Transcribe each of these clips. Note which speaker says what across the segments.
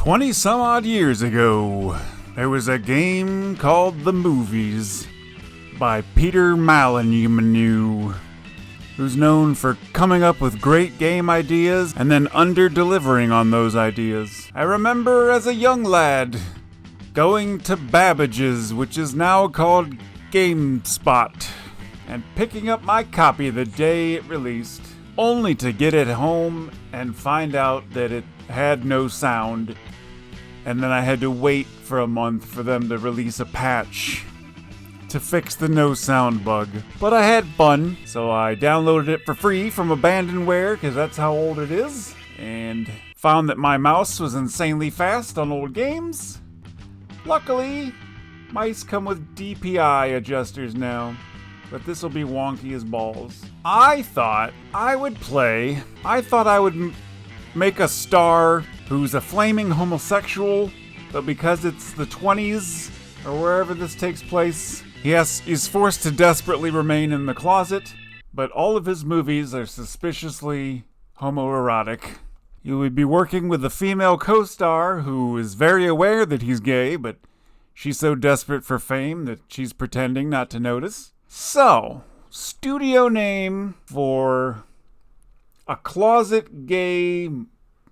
Speaker 1: 20 some odd years ago, there was a game called The Movies by Peter Molyneux, who's known for coming up with great game ideas and then under-delivering on those ideas. I remember as a young lad going to Babbage's, which is now called GameSpot, and picking up my copy the day it released, only to get it home and find out that it had no sound, and then I had to wait for a month for them to release a patch to fix the no sound bug. But I had fun, so I downloaded it for free from Abandonware, because that's how old it is, and found that my mouse was insanely fast on old games. Luckily, mice come with DPI adjusters now, but this will be wonky as balls. I thought I would make a star who's a flaming homosexual, but because it's the 20s, or wherever this takes place, he's forced to desperately remain in the closet, but all of his movies are suspiciously homoerotic. You would be working with a female co-star who is very aware that he's gay, but she's so desperate for fame that she's pretending not to notice. So, studio name for a closet gay,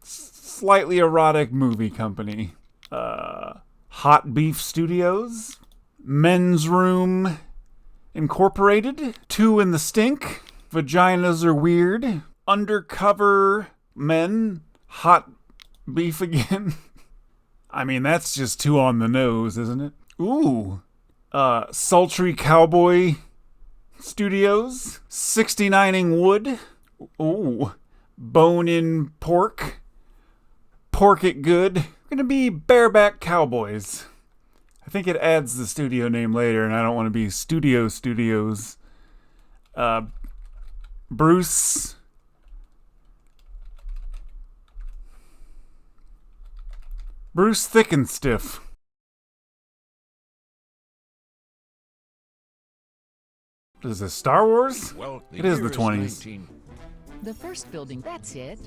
Speaker 1: slightly erotic movie company. Hot Beef Studios, Men's Room Incorporated, Two in the Stink, Vaginas Are Weird, Undercover Men, Hot Beef Again. I mean, that's just too on the nose, isn't it? Ooh. Sultry Cowboy Studios, 69ing Wood. Ooh. Bone in Pork. Pork It Good. Gonna be Bareback Cowboys. I think it adds the studio name later, and I don't want to be Studios. Bruce Thick and Stiff. What is this, Star Wars?
Speaker 2: Well,
Speaker 1: it is the 20s.
Speaker 3: The first building, that's it.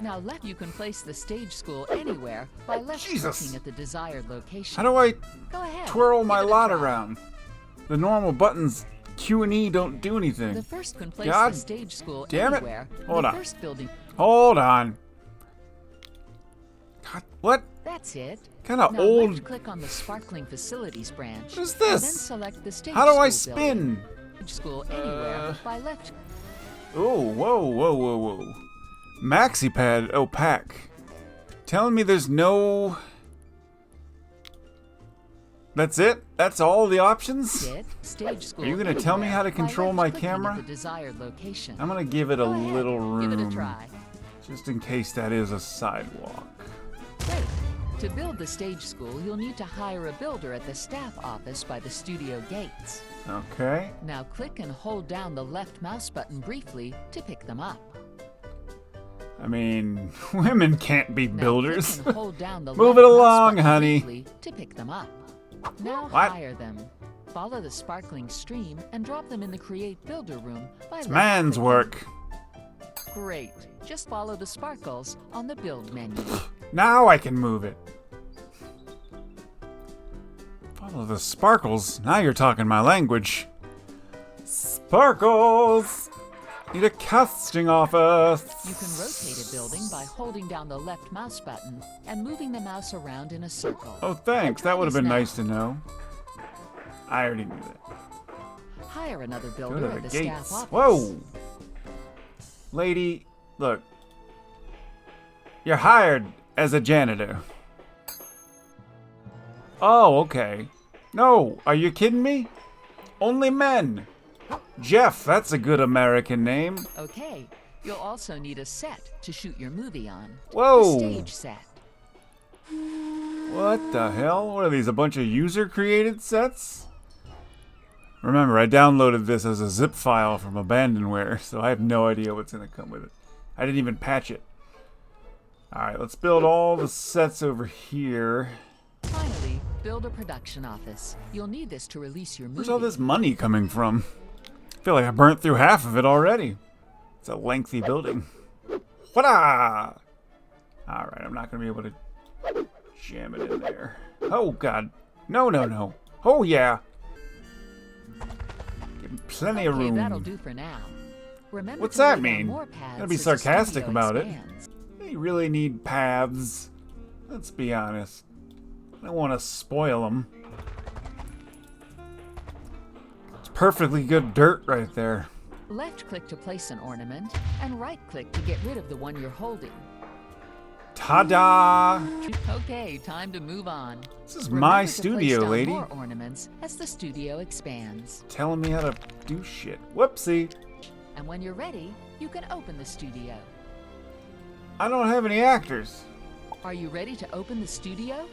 Speaker 3: Now left, you can place the stage school anywhere by looking at the desired location.
Speaker 1: How do I
Speaker 3: Go ahead,
Speaker 1: twirl my
Speaker 3: give it a
Speaker 1: lot
Speaker 3: try.
Speaker 1: around? The normal buttons Q and E don't do anything.
Speaker 3: The first can place
Speaker 1: God
Speaker 3: the stage school
Speaker 1: damn it.
Speaker 3: anywhere.
Speaker 1: Hold
Speaker 3: the
Speaker 1: on.
Speaker 3: First building.
Speaker 1: Hold on. God, what?
Speaker 3: That's it.
Speaker 1: Kind of
Speaker 3: Now
Speaker 1: old.
Speaker 3: left click on the Sparkling Facilities branch.
Speaker 1: What is
Speaker 3: And then
Speaker 1: this?
Speaker 3: select the stage
Speaker 1: How do I
Speaker 3: school building.
Speaker 1: spin?
Speaker 3: Stage school anywhere by left.
Speaker 1: Oh, whoa. MaxiPad opaque. Telling me there's no... That's it? That's all the options?
Speaker 3: That's it. Stage school
Speaker 1: Are you gonna tell me how to
Speaker 3: anywhere by
Speaker 1: control my
Speaker 3: left-clicking at
Speaker 1: camera?
Speaker 3: the desired location.
Speaker 1: I'm gonna give it a
Speaker 3: Go ahead,
Speaker 1: little room.
Speaker 3: Give it a try.
Speaker 1: Just in case that is a sidewalk.
Speaker 3: Great. To build the stage school, you'll need to hire a builder at the staff office by the studio gates.
Speaker 1: Okay.
Speaker 3: Now click and hold down the left mouse button briefly to pick them up.
Speaker 1: I mean, women can't be
Speaker 3: Now
Speaker 1: builders.
Speaker 3: click and hold down the
Speaker 1: Move
Speaker 3: left
Speaker 1: it
Speaker 3: mouse
Speaker 1: along,
Speaker 3: button
Speaker 1: honey.
Speaker 3: briefly to pick them up. Now
Speaker 1: What?
Speaker 3: hire them. Follow the sparkling stream and drop them in the Create Builder room by
Speaker 1: It's
Speaker 3: left
Speaker 1: man's
Speaker 3: clicking.
Speaker 1: work.
Speaker 3: Great. Just follow the sparkles on the Build menu.
Speaker 1: Now I can move it. Follow the sparkles. Now you're talking my language. Sparkles! Need a casting office.
Speaker 3: You can rotate a building by holding down the left mouse button and moving the mouse around in a circle.
Speaker 1: Oh, thanks. That would have been nice to know. I already knew that.
Speaker 3: Hire another
Speaker 1: Go
Speaker 3: builder
Speaker 1: to
Speaker 3: at
Speaker 1: the
Speaker 3: the staff
Speaker 1: gates.
Speaker 3: office.
Speaker 1: Whoa! Lady, look. You're hired as a janitor. Oh, okay. No, are you kidding me? Only men. Jeff, that's a good American name.
Speaker 3: Okay, you'll also need a set to shoot your movie on.
Speaker 1: Whoa.
Speaker 3: A stage set.
Speaker 1: What the hell? What are these, a bunch of user-created sets? Remember, I downloaded this as a zip file from Abandonware, so I have no idea what's going to come with it. I didn't even patch it. Alright, let's build all the sets over here.
Speaker 3: Finally, build a production office. You'll need this to release your movie.
Speaker 1: Where's all this money coming from? I feel like I burnt through half of it already. It's a lengthy building. Whada! Alright, I'm not going to be able to Jam it in there. Oh, God. No, no, no. Oh, yeah. Give him plenty of room.
Speaker 3: That'll do for now. Remember
Speaker 1: What's
Speaker 3: to lay
Speaker 1: that
Speaker 3: down
Speaker 1: mean?
Speaker 3: more paths
Speaker 1: Gotta be
Speaker 3: as the
Speaker 1: sarcastic
Speaker 3: studio
Speaker 1: about
Speaker 3: expands.
Speaker 1: it. You really need paths. Let's be honest. I don't want to spoil them. It's perfectly good dirt right there.
Speaker 3: Left-click to place an ornament, and right-click to get rid of the one you're holding.
Speaker 1: Ta-da!
Speaker 3: Okay, time to move on.
Speaker 1: This is
Speaker 3: Remember
Speaker 1: my
Speaker 3: to place
Speaker 1: studio,
Speaker 3: down
Speaker 1: lady.
Speaker 3: more ornaments as the studio expands.
Speaker 1: Telling me how to do shit. Whoopsie.
Speaker 3: And when you're ready, you can open the studio.
Speaker 1: I don't have any actors.
Speaker 3: Are you ready to open the studio?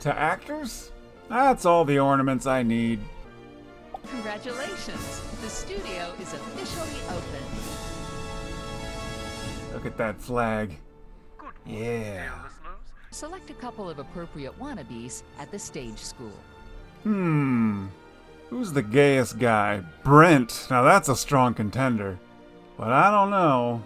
Speaker 1: To actors? That's all the ornaments I need.
Speaker 3: Congratulations! The studio is officially open.
Speaker 1: Look at that flag. Yeah.
Speaker 3: Select a couple of appropriate wannabes at the stage school.
Speaker 1: Who's the gayest guy? Brent. Now that's a strong contender. But I don't know.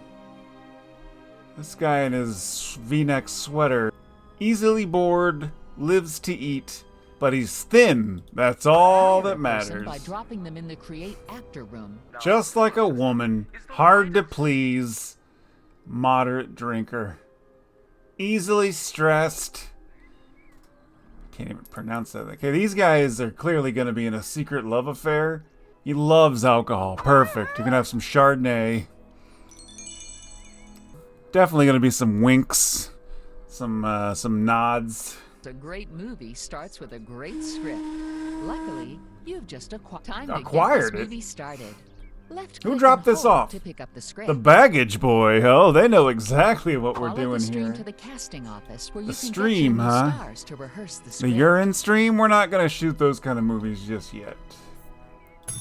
Speaker 1: This guy in his V-neck sweater. Easily bored, lives to eat, but he's thin. That's all that matters.
Speaker 3: By dropping them in the create actor room.
Speaker 1: Just like a woman. Hard to please. Moderate drinker. Easily stressed. Can't even pronounce that. Okay, these guys are clearly going to be in a secret love affair. He loves alcohol. Perfect. You can have some Chardonnay. Definitely going to be some winks. Some nods.
Speaker 3: A great movie starts with a great script. Luckily, you've just acquired
Speaker 1: it.
Speaker 3: This movie started.
Speaker 1: Who dropped this off?
Speaker 3: To pick up the script.
Speaker 1: The baggage boy. Oh, they know exactly what we're doing
Speaker 3: the stream
Speaker 1: here.
Speaker 3: To the casting office where
Speaker 1: the
Speaker 3: you can
Speaker 1: stream,
Speaker 3: get your
Speaker 1: huh?
Speaker 3: stars to rehearse the
Speaker 1: The
Speaker 3: script.
Speaker 1: urine stream? We're not gonna shoot those kind of movies just yet.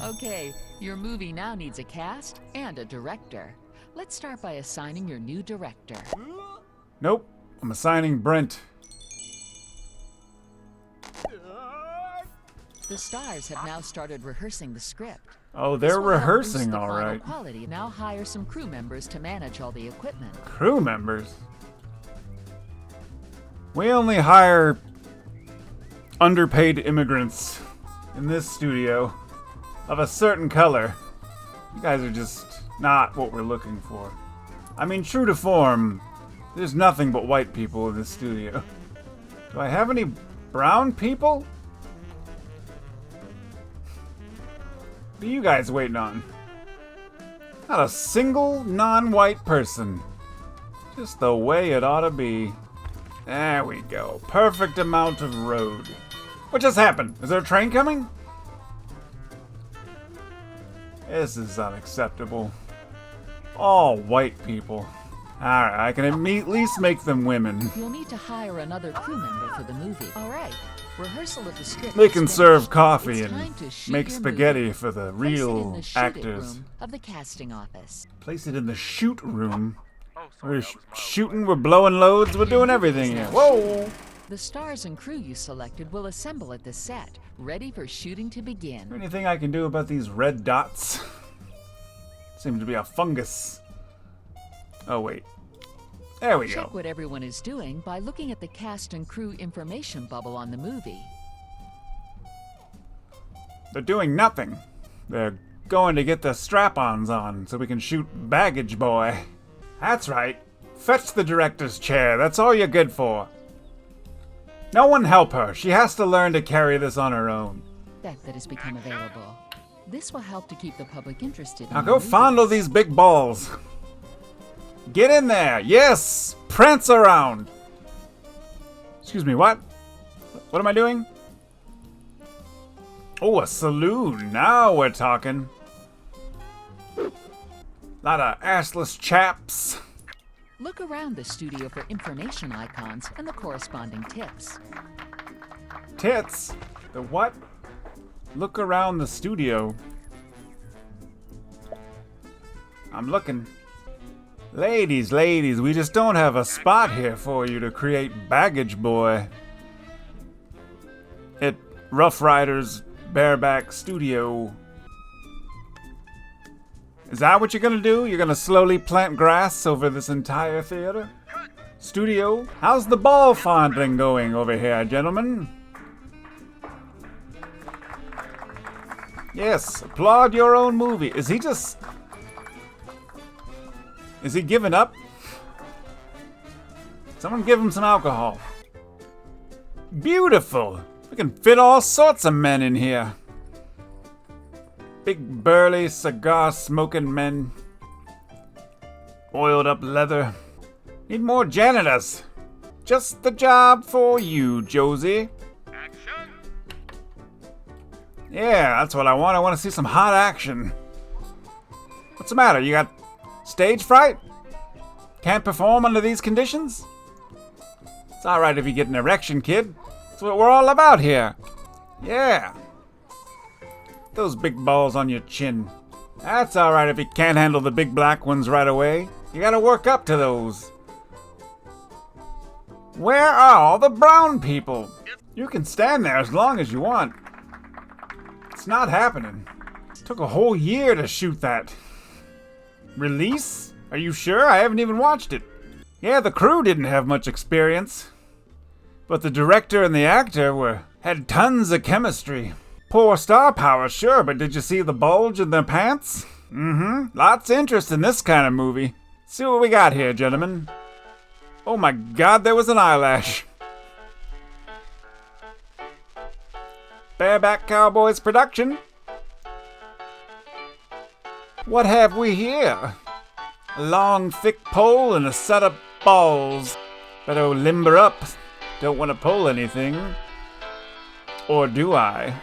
Speaker 3: Okay, your movie now needs a cast and a director. Let's start by assigning your new director.
Speaker 1: Nope. I'm assigning Brent.
Speaker 3: The stars have now started rehearsing the script.
Speaker 1: Oh,
Speaker 3: This
Speaker 1: they're
Speaker 3: will help
Speaker 1: rehearsing,
Speaker 3: boost the
Speaker 1: all
Speaker 3: final
Speaker 1: right.
Speaker 3: Quality. Now hire some crew members to manage all the equipment.
Speaker 1: Crew members? We only hire underpaid immigrants in this studio of a certain color. You guys are just not what we're looking for. I mean, true to form, there's nothing but white people in this studio. Do I have any brown people? What are you guys waiting on? Not a single non-white person. Just the way it ought to be. There we go. Perfect amount of road. What just happened? Is there a train coming? This is unacceptable. All white people. Alright, I can at least make them women.
Speaker 3: You'll need to hire another crew member for the movie. All right. Rehearsal of the script.
Speaker 1: They
Speaker 3: is
Speaker 1: can
Speaker 3: finished.
Speaker 1: serve coffee
Speaker 3: It's
Speaker 1: and
Speaker 3: time to shoot
Speaker 1: make
Speaker 3: your
Speaker 1: spaghetti
Speaker 3: movie.
Speaker 1: for the
Speaker 3: Place it in
Speaker 1: real
Speaker 3: the shoot it
Speaker 1: actors.
Speaker 3: room of the casting office.
Speaker 1: Place it in the shoot room. We're shooting, we're blowing loads, we're doing everything here. Whoa!
Speaker 3: The stars and crew you selected will assemble at the set, ready for shooting to begin.
Speaker 1: Anything I can do about these red dots? Seems to be a fungus. Oh, wait. There we
Speaker 3: Check
Speaker 1: go.
Speaker 3: what everyone is doing by looking at the cast and crew information bubble on the movie.
Speaker 1: They're doing nothing. They're going to get the strap-ons on so we can shoot Baggage Boy. That's right. Fetch the director's chair. That's all you're good for. No one help her. She has to learn to carry this on her own.
Speaker 3: That has become available. This will help to keep the public interested in
Speaker 1: Now
Speaker 3: the
Speaker 1: go
Speaker 3: movie.
Speaker 1: fondle these big balls. Get in there. Yes. Prance around. Excuse me, what? What am I doing? Oh, a saloon. Now we're talking. Lot of assless chaps.
Speaker 3: Look around the studio for information icons and the corresponding tips.
Speaker 1: Tits? The what? Look around the studio. I'm looking. Ladies, we just don't have a spot here for you to create Baggage Boy. At Rough Riders Bareback Studio. Is that what you're gonna do? You're gonna slowly plant grass over this entire theater? studio. How's the ball fondling going over here, gentlemen? Yes, applaud your own movie. Is he giving up? Someone give him some alcohol. Beautiful. We can fit all sorts of men in here. Big burly cigar smoking men. Oiled up leather. Need more janitors. Just the job for you, Josie. Action. Yeah, that's what I want. I want to see some hot action. What's the matter? You got stage fright? Can't perform under these conditions? It's alright if you get an erection, kid. That's what we're all about here. Yeah. Those big balls on your chin. That's alright if you can't handle the big black ones right away. You gotta work up to those. Where are all the brown people? You can stand there as long as you want. It's not happening. It took a whole year to shoot that. Release? Are you sure? I haven't even watched it. Yeah, the crew didn't have much experience. But the director and the actor had tons of chemistry. Poor star power, sure, but did you see the bulge in their pants? Mm-hmm. Lots of interest in this kind of movie. See what we got here, gentlemen. Oh my god, there was an eyelash. Bareback Cowboys production. What have we here? A long, thick pole and a set of balls. Better limber up. Don't want to pull anything. Or do I?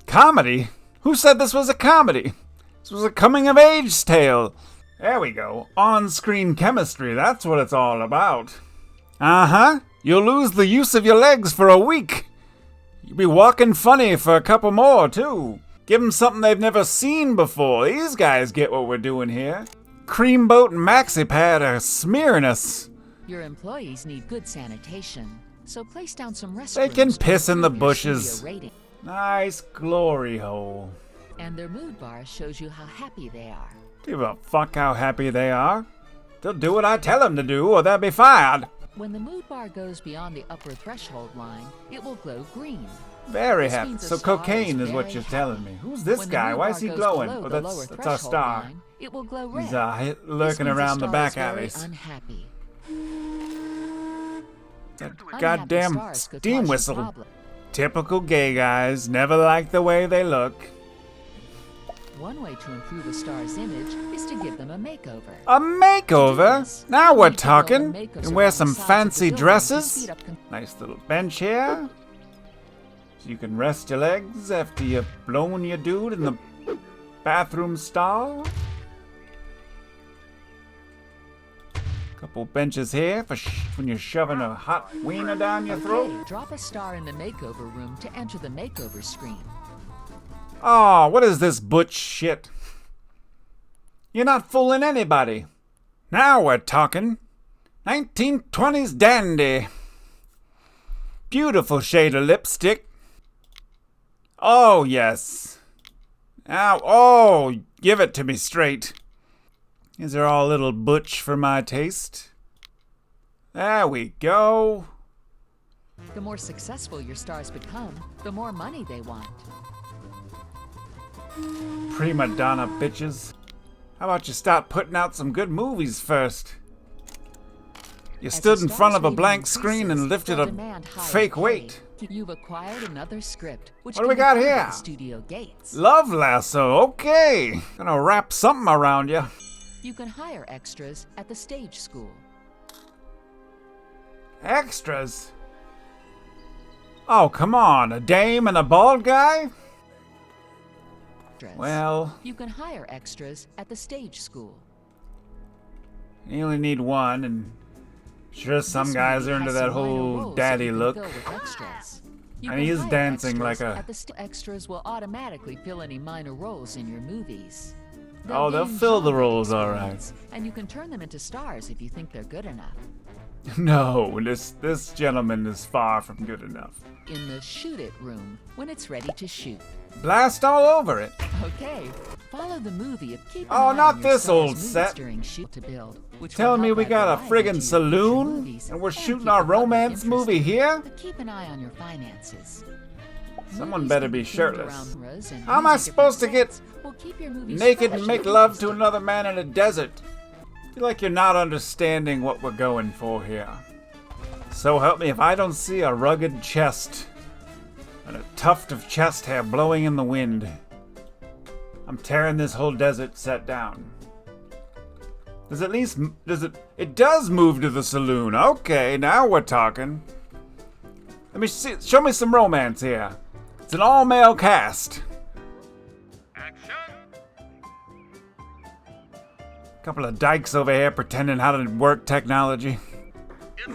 Speaker 1: Comedy? Who said this was a comedy? This was a coming-of-age tale. There we go. On-screen chemistry, that's what it's all about. Uh-huh. You'll lose the use of your legs for a week. You'll be walking funny for a couple more, too. Give them something they've never seen before. These guys get what we're doing here. Creamboat and Maxi Pad are smearing us.
Speaker 3: Your employees need good sanitation, so place down some restrooms.
Speaker 1: They can piss in the bushes. Nice glory hole.
Speaker 3: And their mood bar shows you how happy they are.
Speaker 1: Give a fuck how happy they are. They'll do what I tell them to do, or they'll be fired.
Speaker 3: When the mood bar goes beyond the upper threshold line, it will glow green.
Speaker 1: Very happy. So cocaine is what you're telling me. Who's this guy? Why is he glowing? Oh, that's our star.
Speaker 3: Line, it will glow red.
Speaker 1: He's lurking around the back alleys.
Speaker 3: Unhappy.
Speaker 1: That goddamn steam whistle. Typical gay guys. Never like the way they look.
Speaker 3: One way to improve a star's image is to give them a makeover.
Speaker 1: A makeover? Now we're talking. And wear some fancy dresses. Nice little bench here. So you can rest your legs after you've blown your dude in the bathroom stall. Couple benches here for when you're shoving a hot wiener down your throat.
Speaker 3: Okay, drop a star in the makeover room to enter the makeover screen.
Speaker 1: Oh, what is this butch shit? You're not fooling anybody. Now we're talking. 1920s dandy. Beautiful shade of lipstick. Oh, yes. Now, oh, give it to me straight. These are all a little butch for my taste. There we go.
Speaker 3: The more successful your stars become, the more money they want.
Speaker 1: Prima donna bitches. How about you start putting out some good movies first? You stood in front of a blank screen and lifted a fake weight.
Speaker 3: You've acquired another script. Which
Speaker 1: what do we got here?
Speaker 3: Studio Gates.
Speaker 1: Love lasso. Okay. Gonna wrap something around you.
Speaker 3: You can hire extras at the stage school.
Speaker 1: Extras? Oh, come on. A dame and a bald guy? Well,
Speaker 3: you can hire extras at the stage school.
Speaker 1: You only need one, and sure some guys are into that whole daddy look. And he is dancing like a...
Speaker 3: Extras will automatically fill any minor roles in your movies.
Speaker 1: Oh, they'll fill the roles, all right.
Speaker 3: And you can turn them into stars if you think they're good enough.
Speaker 1: No, this gentleman is far from good enough.
Speaker 3: In the shoot it room when it's ready to shoot.
Speaker 1: Blast all over it.
Speaker 3: Okay. Follow the movie of keep an
Speaker 1: Oh,
Speaker 3: eye
Speaker 1: not
Speaker 3: on your
Speaker 1: this
Speaker 3: star's
Speaker 1: old
Speaker 3: moves
Speaker 1: set.
Speaker 3: during shoot to build, which will
Speaker 1: Telling me
Speaker 3: help
Speaker 1: we
Speaker 3: add
Speaker 1: got a
Speaker 3: variety to
Speaker 1: friggin'
Speaker 3: your
Speaker 1: saloon
Speaker 3: future movies
Speaker 1: and we're
Speaker 3: and
Speaker 1: shooting
Speaker 3: keep
Speaker 1: our
Speaker 3: the public
Speaker 1: romance movie
Speaker 3: interested.
Speaker 1: here?
Speaker 3: But keep an eye on your finances.
Speaker 1: Someone
Speaker 3: Movies
Speaker 1: better
Speaker 3: can
Speaker 1: be
Speaker 3: themed
Speaker 1: shirtless.
Speaker 3: around genres and
Speaker 1: How am I
Speaker 3: using
Speaker 1: supposed to
Speaker 3: different
Speaker 1: get
Speaker 3: sets will keep your movies
Speaker 1: naked
Speaker 3: fresh
Speaker 1: and make
Speaker 3: and
Speaker 1: love to
Speaker 3: interesting.
Speaker 1: another man in a desert? I feel like you're not understanding what we're going for here. So help me if I don't see a rugged chest and a tuft of chest hair blowing in the wind. I'm tearing this whole desert set down. It does move to the saloon. Okay, now we're talking. Let me see, show me some romance here. It's an all-male cast.
Speaker 2: Action!
Speaker 1: Couple of dykes over here pretending how to work technology.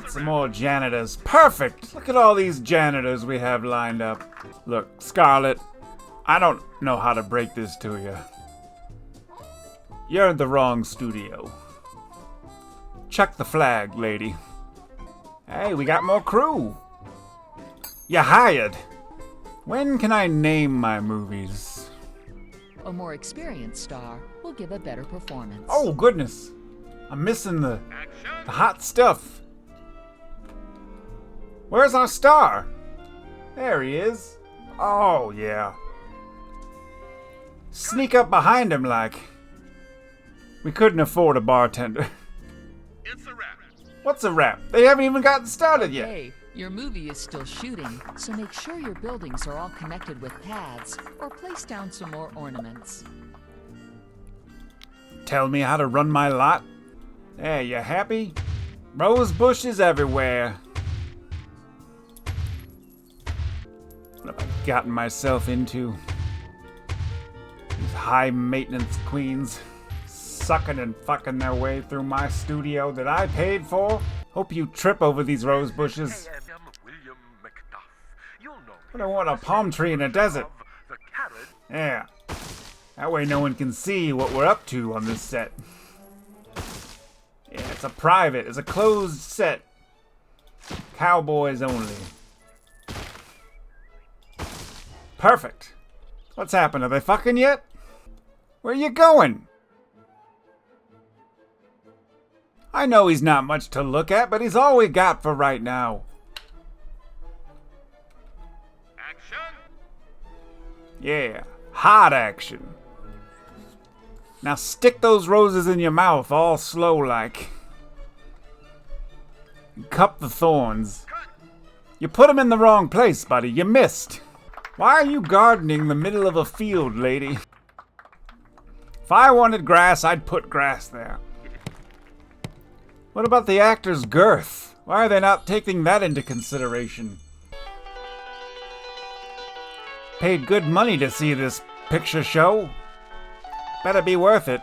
Speaker 1: Some more janitors. Perfect! Look at all these janitors we have lined up. Look, Scarlett, I don't know how to break this to you. You're in the wrong studio. Check the flag, lady. Hey, we got more crew. You hired. When can I name my movies?
Speaker 3: A more experienced star will give a better performance.
Speaker 1: Oh, goodness. I'm missing the
Speaker 2: Action!
Speaker 1: hot stuff. Where's our star? There he is. Oh, yeah. Sneak up behind him like. We couldn't afford a bartender.
Speaker 2: It's a wrap.
Speaker 1: What's a wrap? They haven't even gotten started yet.
Speaker 3: Hey, your movie is still shooting, so make sure your buildings are all connected with paths, or place down some more ornaments.
Speaker 1: Tell me how to run my lot? Hey, you happy? Rose bushes everywhere. What have I gotten myself into? These high maintenance queens sucking and fucking their way through my studio that I paid for. Hope you trip over these rose bushes.
Speaker 2: I am William Macduff. You'll know me
Speaker 1: I don't want a palm tree in a desert.
Speaker 2: of the carrot.
Speaker 1: Yeah. That way no one can see what we're up to on this set. Yeah, it's a closed set. Cowboys only. Perfect. What's happened? Are they fucking yet? Where you going? I know he's not much to look at, but he's all we got for right now.
Speaker 2: Action!
Speaker 1: Yeah, hot action. Now stick those roses in your mouth all slow like. And cup the thorns.
Speaker 2: Cut!
Speaker 1: You put them in the wrong place, buddy. You missed. Why are you gardening the middle of a field, lady? If I wanted grass, I'd put grass there. What about the actor's girth? Why are they not taking that into consideration? Paid good money to see this picture show. Better be worth it.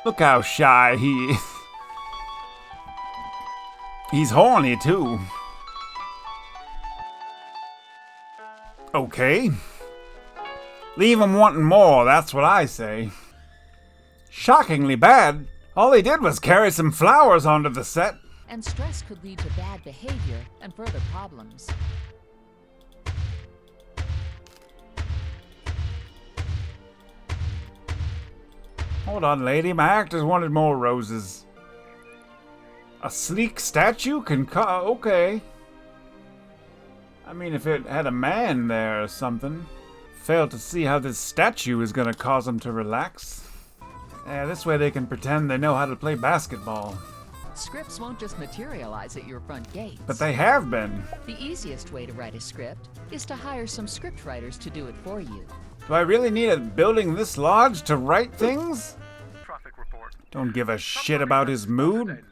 Speaker 1: Look how shy he is. He's horny, too. Okay. Leave him wanting more, that's what I say. Shockingly bad. All they did was carry some flowers onto the set.
Speaker 3: And stress could lead to bad behavior and further problems.
Speaker 1: Hold on, lady. My actors wanted more roses. A sleek statue can okay. I mean, if it had a man there or something. Fail to see how this statue is gonna cause them to relax. Yeah, this way they can pretend they know how to play basketball.
Speaker 3: Scripts won't just materialize at your front gates.
Speaker 1: But they have been.
Speaker 3: The easiest way to write a script is to hire some script writers to do it for you.
Speaker 1: Do I really need a building this large to write things?
Speaker 2: Traffic report.
Speaker 1: Don't give a shit about his mood.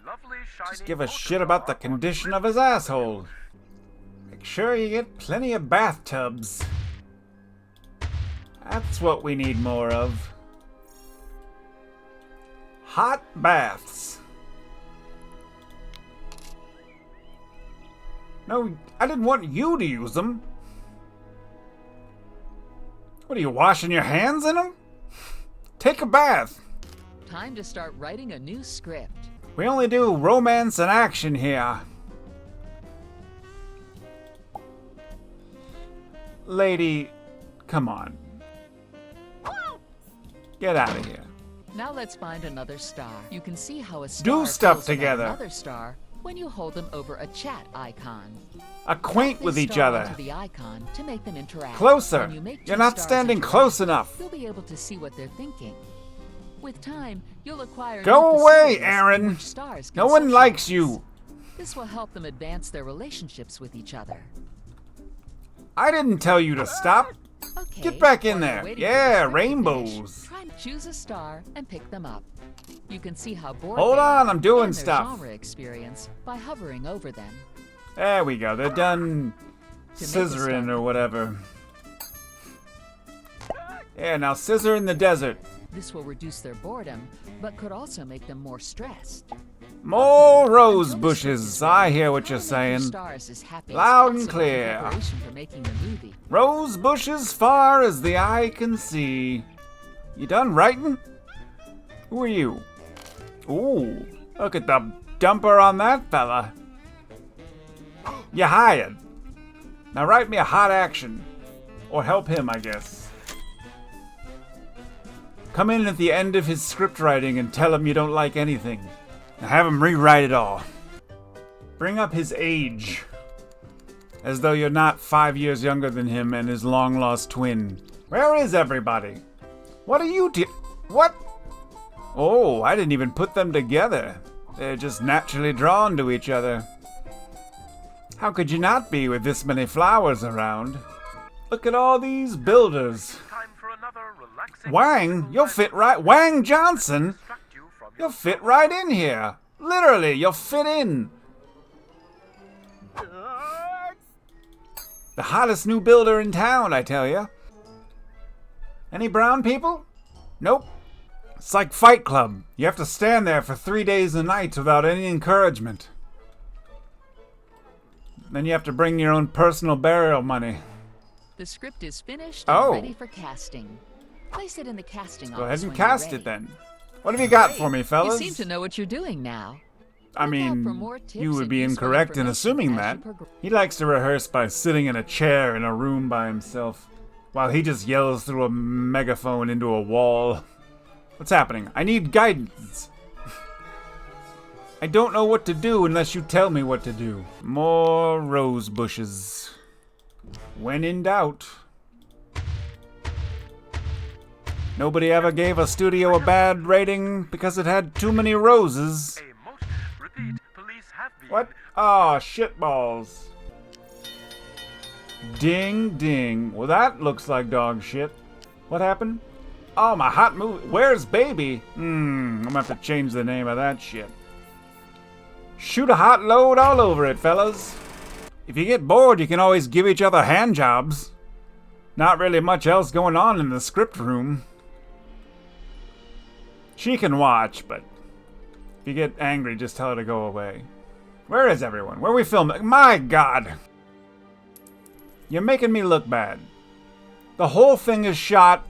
Speaker 1: Just give a shit about the condition of his asshole. Make sure you get plenty of bathtubs. That's what we need more of. Hot baths. No, I didn't want you to use them. What are you, washing your hands in them? Take a bath.
Speaker 3: Time to start writing a new script.
Speaker 1: We only do romance and action here. Lady, come on. Get out of here.
Speaker 3: Now let's find another star. You can see how a star
Speaker 1: Do stuff
Speaker 3: feels about
Speaker 1: together.
Speaker 3: another star when you hold them over a chat icon.
Speaker 1: Acquaint with
Speaker 3: Place
Speaker 1: each
Speaker 3: star
Speaker 1: other.
Speaker 3: onto the icon to make them interact.
Speaker 1: Closer.
Speaker 3: When you make
Speaker 1: You're
Speaker 3: two
Speaker 1: not
Speaker 3: stars
Speaker 1: standing
Speaker 3: interact,
Speaker 1: close enough.
Speaker 3: You'll be able to see what they're thinking. With time, you'll acquire
Speaker 1: Go
Speaker 3: new
Speaker 1: away,
Speaker 3: facilities in
Speaker 1: Aaron.
Speaker 3: which stars can
Speaker 1: No one likes
Speaker 3: socialize.
Speaker 1: you.
Speaker 3: This will help them advance their relationships with each other.
Speaker 1: I didn't tell you to stop.
Speaker 3: Okay.
Speaker 1: Get back in
Speaker 3: while you're
Speaker 1: there.
Speaker 3: waiting for the
Speaker 1: Yeah,
Speaker 3: script to
Speaker 1: rainbows.
Speaker 3: finish, try and choose a star and pick them up. You can see how bored
Speaker 1: Hold
Speaker 3: they are
Speaker 1: on, I'm doing
Speaker 3: and their
Speaker 1: stuff.
Speaker 3: genre experience by hovering over them.
Speaker 1: There we go. They're done
Speaker 3: To make a
Speaker 1: scissoring
Speaker 3: star.
Speaker 1: or whatever. Yeah, now scissor in the desert.
Speaker 3: This will reduce their boredom, but could also make them more stressed.
Speaker 1: More rose
Speaker 3: Until the
Speaker 1: bushes.
Speaker 3: script is
Speaker 1: I
Speaker 3: ready,
Speaker 1: hear what
Speaker 3: try
Speaker 1: you're
Speaker 3: and make your
Speaker 1: saying.
Speaker 3: stars as happy as
Speaker 1: Loud and
Speaker 3: possible in
Speaker 1: clear.
Speaker 3: preparation for making the movie.
Speaker 1: Rose bushes far as the eye can see. You done writing? Who are you? Ooh, look at the dumper on that fella. You hired. Now write me a hot action. Or help him, I guess. Come in at the end of his script writing and tell him you don't like anything. Now have him rewrite it all. Bring up his age. As though you're not 5 years younger than him and his long-lost twin. Where is everybody? What are you What? Oh, I didn't even put them together. They're just naturally drawn to each other. How could you not be with this many flowers around? Look at all these builders.
Speaker 2: Time for another relaxing.
Speaker 1: Wang, you'll fit right. Wang Johnson,
Speaker 2: Distract you from
Speaker 1: you'll fit right in here. Literally, you'll fit in. The hottest new builder in town, I tell ya. Any brown people? Nope. It's like Fight Club. You have to stand there for 3 days and nights without any encouragement. Then you have to bring your own personal burial money.
Speaker 3: The script is finished
Speaker 1: Oh.
Speaker 3: and ready for casting. Place it in the casting
Speaker 1: Go ahead
Speaker 3: office
Speaker 1: and
Speaker 3: when you're
Speaker 1: cast
Speaker 3: ready.
Speaker 1: it then. What have you got for me,
Speaker 3: You
Speaker 1: fellas?
Speaker 3: seem to know what you're doing now.
Speaker 1: I
Speaker 3: Look out for
Speaker 1: mean,
Speaker 3: more tips
Speaker 1: you would
Speaker 3: and
Speaker 1: be
Speaker 3: useful
Speaker 1: incorrect in
Speaker 3: information
Speaker 1: assuming
Speaker 3: as
Speaker 1: that.
Speaker 3: you progress.
Speaker 1: He likes to rehearse by sitting in a chair in a room by himself, while he just yells through a megaphone into a wall. What's happening? I need guidance. I don't know what to do unless you tell me what to do. More rose bushes. When in doubt. Nobody ever gave a studio a bad rating because it had too many roses.
Speaker 2: Repeat, police have been.
Speaker 1: What? Ah, shitballs. Ding, ding. Well, that looks like dog shit. What happened? Oh, my hot movie. Where's Baby? I'm gonna have to change the name of that shit. Shoot a hot load all over it, fellas. If you get bored, you can always give each other hand jobs. Not really much else going on in the script room. She can watch, but if you get angry, just tell her to go away. Where is everyone? Where are we filming? My God! You're making me look bad. The whole thing is shot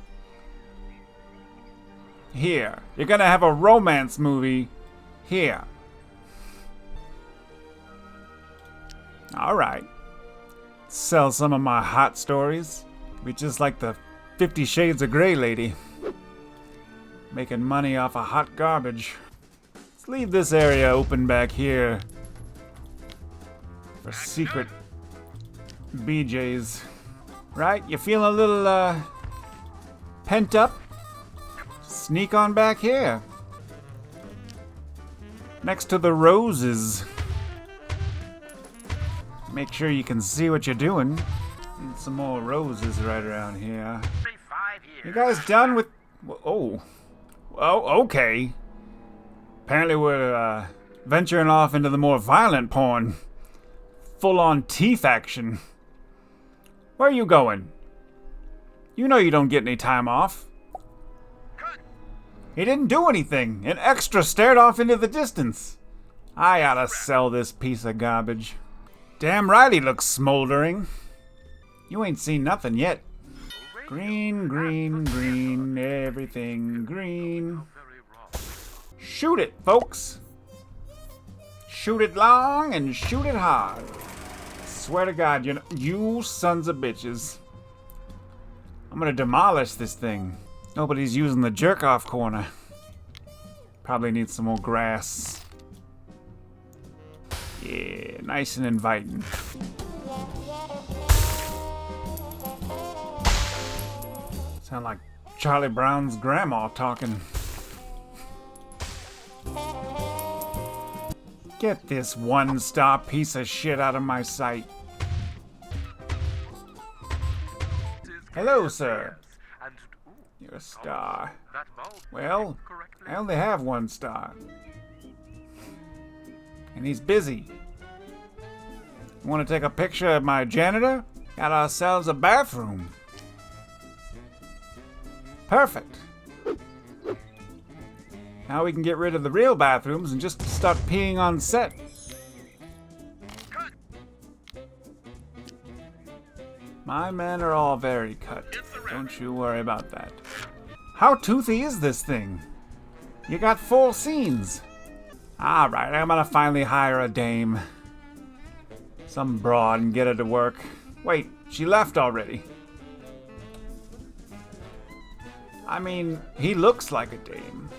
Speaker 1: here. You're gonna have a romance movie here. Alright. Sell some of my hot stories. Be just like the 50 Shades of Grey lady. Making money off of hot garbage. Let's leave this area open back here for secret BJs. Right? You feeling a little, pent up? Sneak on back here. Next to the roses. Make sure you can see what you're doing. Need some more roses right around here.
Speaker 2: Every 5 years.
Speaker 1: You guys done with... Oh, okay. Apparently we're, venturing off into the more violent porn. Full-on teeth action. Where are you going? You know you don't get any time off. He didn't do anything. An extra stared off into the distance. I oughta sell this piece of garbage. Damn right he looks smoldering. You ain't seen nothing yet. Green, green, green, everything green.
Speaker 2: Very wrong.
Speaker 1: Shoot it, folks. Shoot it long and shoot it hard. Swear to God, you sons of bitches. I'm gonna demolish this thing. Nobody's using the jerk-off corner. Probably need some more grass. Yeah, nice and inviting. Sound like Charlie Brown's grandma talking. Get this one-star piece of shit out of my sight. Hello, sir. You're a star. Well, I only have one star. And he's busy. Want to take a picture of my janitor? Got ourselves a bathroom. Perfect. Now we can get rid of the real bathrooms and just start peeing on set. My men are all very cut. Don't you worry about that. How toothy is this thing? You got 4 scenes. Alright, I'm gonna finally hire a dame. Some broad and get her to work. Wait, she left already. I mean, he looks like a dame.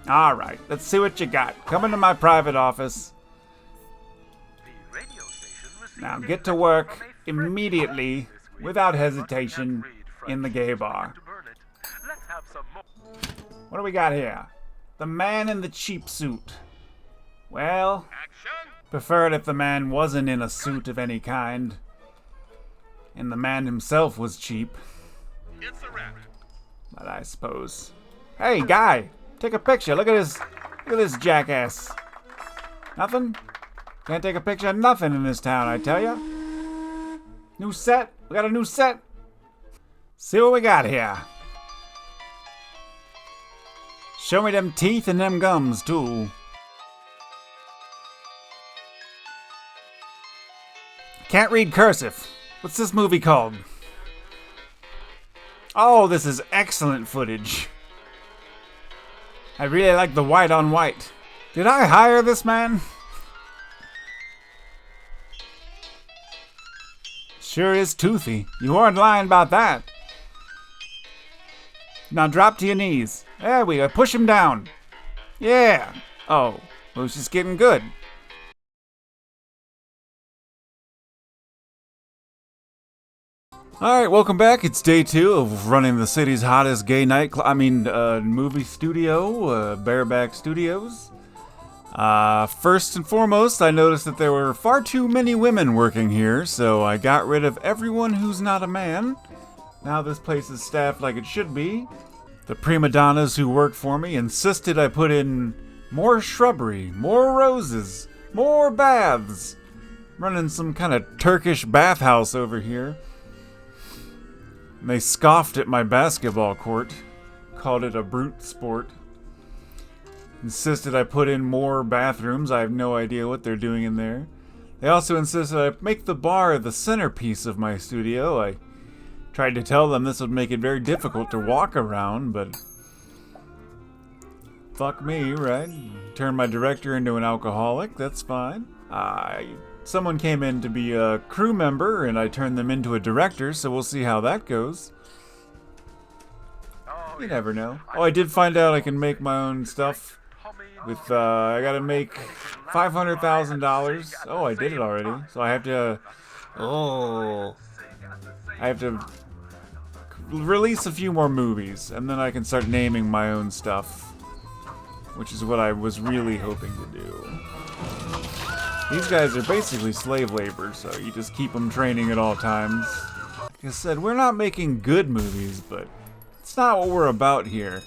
Speaker 1: Alright, let's see what you got. Come into my private office. Now get to work immediately, without hesitation, in the gay bar. What do we got here? The man in the cheap suit. Well, prefer it if the man wasn't in a suit of any kind. And the man himself was cheap. But I suppose. Hey, guy! Take a picture. Look at this jackass. Nothing? Can't take a picture of nothing in this town, I tell ya. New set? We got a new set? See what we got here. Show me them teeth and them gums, too. Can't read cursive. What's this movie called? Oh, this is excellent footage. I really like the white on white. Did I hire this man? Sure is toothy. You weren't lying about that. Now drop to your knees. There we go. Push him down. Yeah. Oh, well, it's just getting good. Alright, welcome back. It's day 2 of running the city's hottest gay movie studio, Bareback Studios. First and foremost, I noticed that there were far too many women working here, so I got rid of everyone who's not a man. Now this place is staffed like it should be. The prima donnas who work for me insisted I put in more shrubbery, more roses, more baths. Running some kind of Turkish bathhouse over here. They scoffed at my basketball court, called it a brute sport. Insisted I put in more bathrooms. I have no idea what they're doing in there. They also insisted I make the bar the centerpiece of my studio. I tried to tell them this would make it very difficult to walk around, but fuck me, right? Turn my director into an alcoholic, that's fine. Someone came in to be a crew member, and I turned them into a director, so we'll see how that goes. You never know. Oh, I did find out I can make my own stuff. With, I gotta make $500,000. Oh, I did it already. So I have to... I have to release a few more movies, and then I can start naming my own stuff. Which is what I was really hoping to do. These guys are basically slave labor, so you just keep them training at all times. Like I said, we're not making good movies, but it's not what we're about here.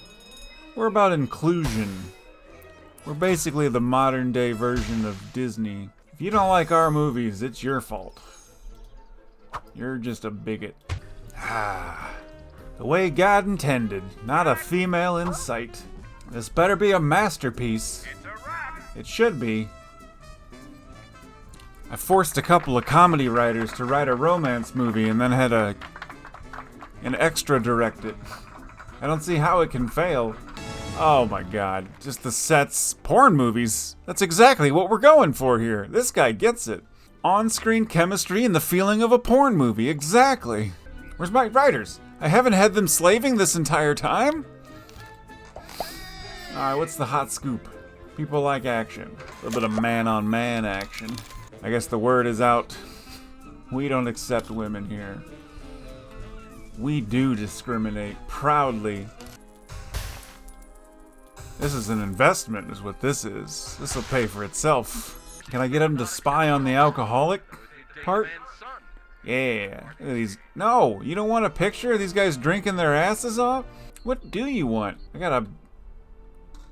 Speaker 1: We're about inclusion. We're basically the modern day version of Disney. If you don't like our movies, it's your fault. You're just a bigot. The way God intended, not a female in sight. This better be a masterpiece. It should be. I forced a couple of comedy writers to write a romance movie and then had an extra direct it. I don't see how it can fail. Oh my god. Just the sets. Porn movies. That's exactly what we're going for here. This guy gets it. On-screen chemistry and the feeling of a porn movie. Exactly. Where's my writers? I haven't had them slaving this entire time? Alright, what's the hot scoop? People like action. A little bit of man-on-man action. I guess the word is out. We don't accept women here. We do discriminate proudly. This is an investment, is what this is. This will pay for itself. Can I get him to spy on the alcoholic part? Yeah. Look at these. No, you don't want a picture of these guys drinking their asses off? What do you want? I got a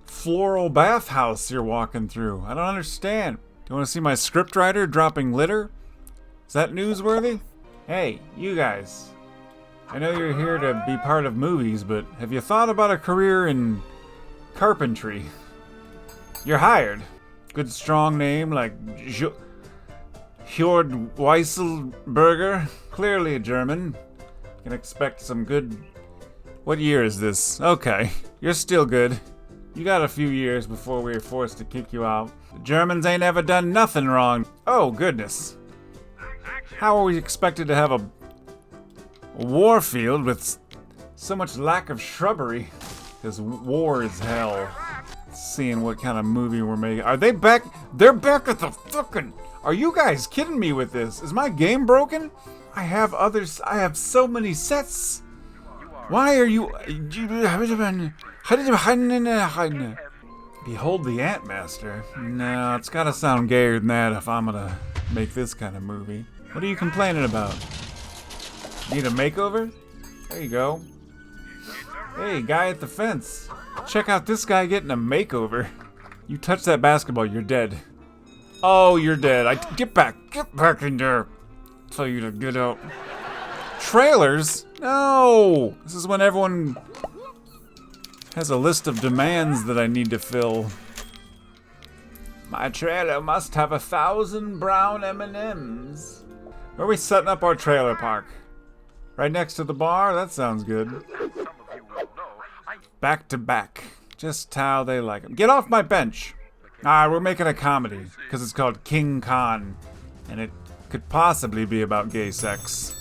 Speaker 1: floral bathhouse you're walking through. I don't understand. Do you want to see my scriptwriter dropping litter? Is that newsworthy? Hey, you guys. I know you're here to be part of movies, but have you thought about a career in carpentry? You're hired. Good strong name like Hjord Weisselberger. Clearly a German. Can expect some good... What year is this? Okay, you're still good. You got a few years before we're forced to kick you out. The Germans ain't ever done nothing wrong. Oh, goodness. How are we expected to have a war field with so much lack of shrubbery? Because war is hell. Seeing what kind of movie we're making. Are they back? They're back at the fucking... Are you guys kidding me with this? Is my game broken? I have others. I have so many sets. Why are you... Behold the Antmaster. No, it's gotta sound gayer than that if I'm gonna make this kind of movie. What are you complaining about? Need a makeover? There you go. Hey, guy at the fence. Check out this guy getting a makeover. You touch that basketball, you're dead. Oh, you're dead. Get back in there. Tell you to get out. Trailers? No! This is when everyone has a list of demands that I need to fill. My trailer must have 1,000 brown M&Ms. Where are we setting up our trailer park? Right next to the bar? That sounds good. Back to back. Just how they like them. Get off my bench! Alright, we're making a comedy. Because it's called King Khan. And it could possibly be about gay sex.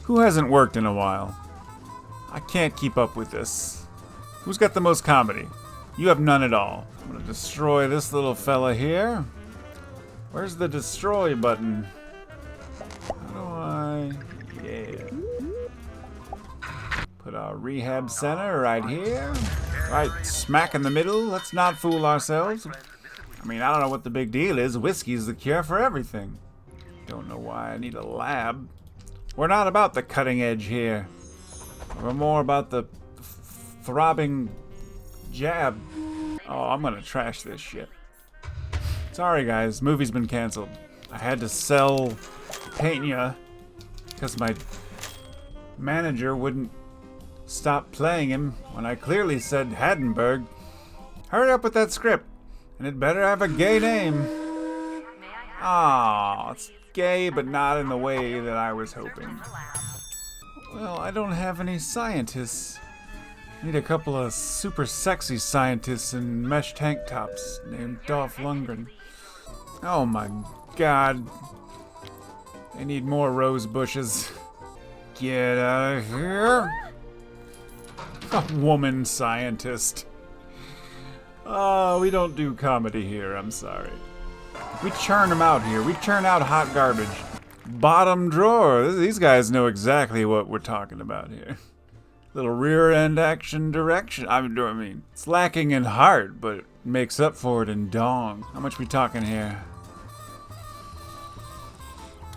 Speaker 1: Who hasn't worked in a while? I can't keep up with this. Who's got the most comedy? You have none at all. I'm gonna destroy this little fella here. Where's the destroy button? How do I... Yeah. Put our rehab center right here. Right smack in the middle. Let's not fool ourselves. I mean, I don't know what the big deal is. Whiskey's the cure for everything. Don't know why I need a lab. We're not about the cutting edge here. We're more about the throbbing jab. Oh, I'm gonna trash this shit. Sorry guys, movie's been canceled. I had to sell Pena because my manager wouldn't stop playing him when I clearly said Haddenberg. Hurry up with that script, and it better have a gay name. Ah, it's gay, but not in the way that I was hoping. Well, I don't have any scientists. Need a couple of super sexy scientists in mesh tank tops named Dolph Lundgren. Oh my god. I need more rose bushes. Get out of here. A woman scientist. Oh, we don't do comedy here, I'm sorry. We churn them out here. We churn out hot garbage. Bottom drawer. These guys know exactly what we're talking about here. Little rear end action direction. I mean, it's lacking in heart, but it makes up for it in dong. How much we talking here?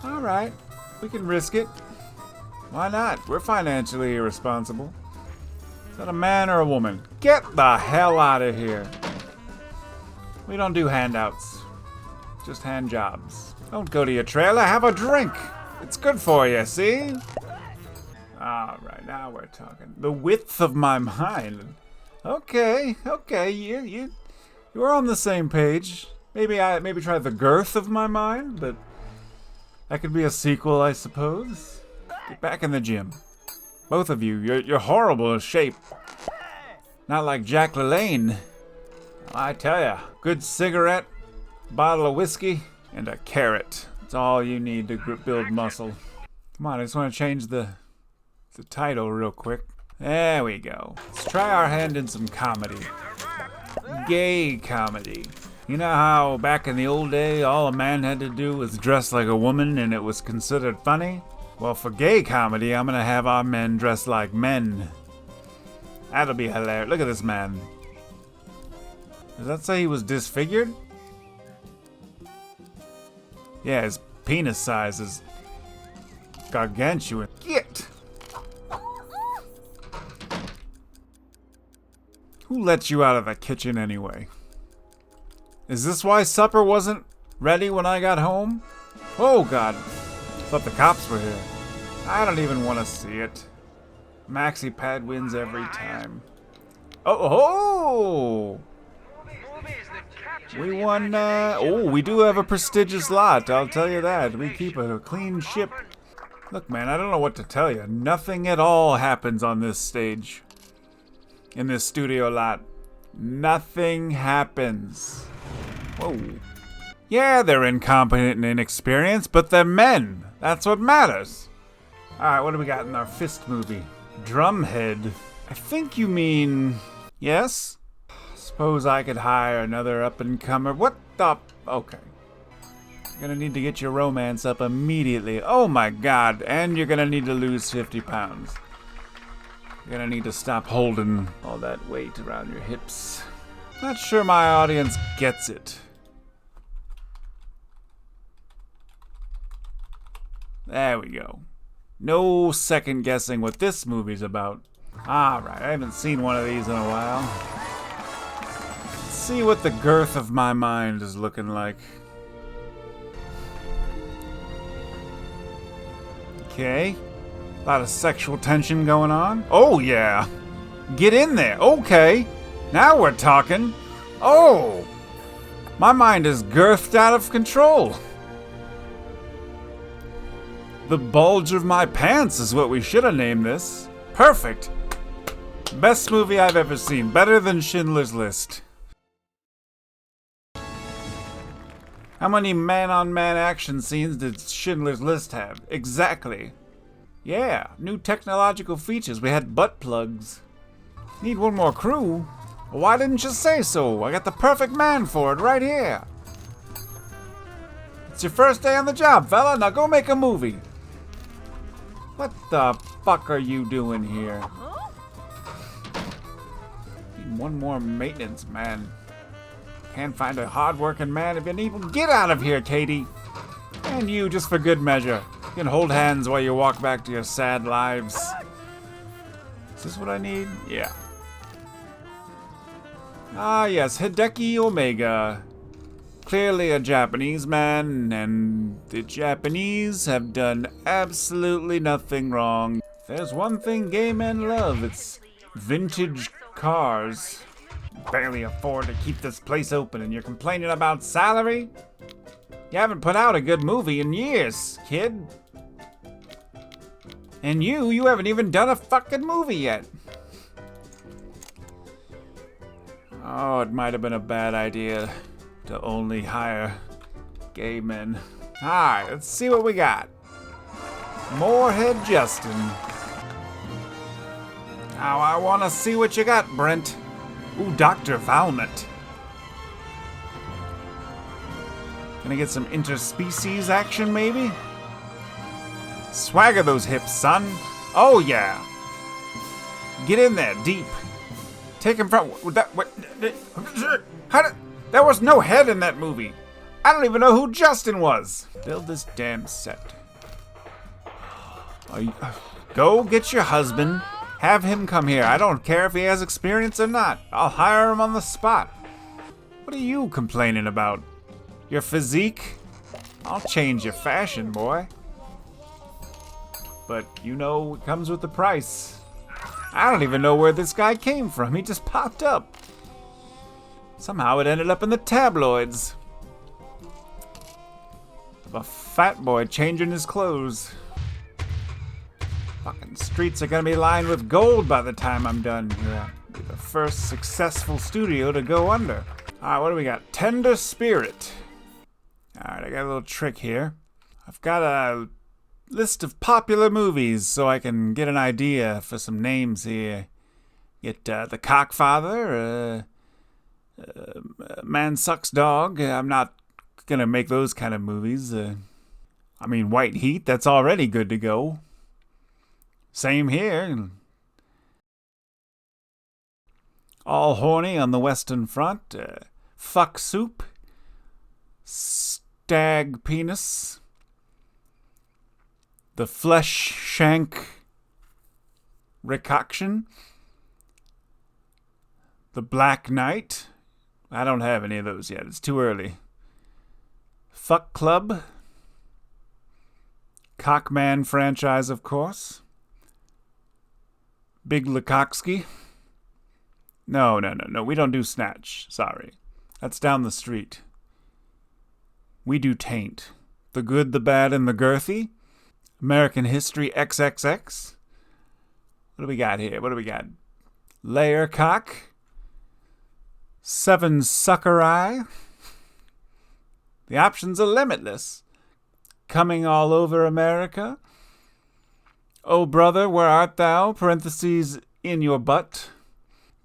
Speaker 1: Alright, we can risk it. Why not? We're financially irresponsible. Is that a man or a woman? Get the hell out of here. We don't do handouts. Just hand jobs. Don't go to your trailer, have a drink. It's good for you, see? Alright, now we're talking. The width of my mind. Okay, you're on the same page. Maybe try the girth of my mind, but that could be a sequel, I suppose. Get back in the gym. Both of you, you're horrible in shape. Not like Jack LaLanne. I tell ya, good cigarette, bottle of whiskey, and a carrot. That's all you need to build muscle. Come on, I just want to change the title real quick. There we go. Let's try our hand in some comedy. Gay comedy. You know how back in the old day, all a man had to do was dress like a woman and it was considered funny? Well, for gay comedy, I'm gonna have our men dress like men. That'll be hilarious. Look at this man. Does that say he was disfigured? Yeah, his penis size is gargantuan. Get! Who let you out of the kitchen anyway? Is this why supper wasn't ready when I got home? Oh God, thought the cops were here. I don't even want to see it. Maxi Pad wins every time. Oh! We won, we do have a prestigious lot, I'll tell you that. We keep a clean ship. Look, man, I don't know what to tell you. Nothing at all happens on this stage. In this studio lot. Nothing happens. Whoa. Yeah, they're incompetent and inexperienced, but they're men. That's what matters. Alright, what do we got in our fist movie? Drumhead. I think you mean... Yes? Suppose I could hire another up-and-comer. What the... Okay. You're gonna need to get your romance up immediately. Oh my God. And you're gonna need to lose 50 pounds. You're gonna need to stop holding all that weight around your hips. Not sure my audience gets it. There we go. No second guessing what this movie's about. Alright, I haven't seen one of these in a while. Let's see what the girth of my mind is looking like. Okay. A lot of sexual tension going on. Oh yeah. Get in there. Okay. Now we're talking. Oh. My mind is girthed out of control. The bulge of my pants is what we should have named this. Perfect. Best movie I've ever seen. Better than Schindler's List. How many man-on-man action scenes did Schindler's List have? Exactly. Yeah, new technological features. We had butt plugs. Need one more crew? Why didn't you say so? I got the perfect man for it right here. It's your first day on the job, fella. Now go make a movie. What the fuck are you doing here? Need one more maintenance man. Can't find a hard-working man if you need one. Get out of here, Katie. And you, just for good measure. You can hold hands while you walk back to your sad lives. Is this what I need? Yeah. Ah, yes, Hideki Omega. Clearly a Japanese man, and the Japanese have done absolutely nothing wrong. If there's one thing gay men love, it's vintage cars. Barely afford to keep this place open, and you're complaining about salary? You haven't put out a good movie in years, kid. And you haven't even done a fucking movie yet. Oh, it might have been a bad idea to only hire gay men. Alright, let's see what we got. Moorhead Justin. Now I want to see what you got, Brent. Ooh, Dr. Valmet. Gonna get some interspecies action, maybe? Swagger those hips, son. Oh, yeah. Get in there, deep. Take him from... There was no head in that movie. I don't even know who Justin was. Build this damn set. Go get your husband. Have him come here. I don't care if he has experience or not. I'll hire him on the spot. What are you complaining about? Your physique? I'll change your fashion, boy. But you know, it comes with the price. I don't even know where this guy came from. He just popped up. Somehow it ended up in the tabloids. Of a fat boy changing his clothes. Fucking streets are gonna be lined with gold by the time I'm done. Yeah, The first successful studio to go under. Alright, what do we got? Tender Spirit. Alright, I got a little trick here. I've got a list of popular movies so I can get an idea for some names here. Get The Cockfather, Man Sucks Dog. I'm not gonna make those kind of movies. I mean, White Heat, that's already good to go. Same here. All Horny on the Western Front. Fuck Soup. Stag Penis. The Flesh Shank Recoction. The Black Knight. I don't have any of those yet. It's too early. Fuck Club. Cockman franchise, of course. Big Lekoksky. No. We don't do Snatch. Sorry. That's down the street. We do Taint. The Good, the Bad, and the Girthy. American History XXX. What do we got here? Layer Cock. Seven Sucker Eye. The options are limitless. Coming All Over America. Oh Brother, Where Art Thou? Parentheses, In Your Butt.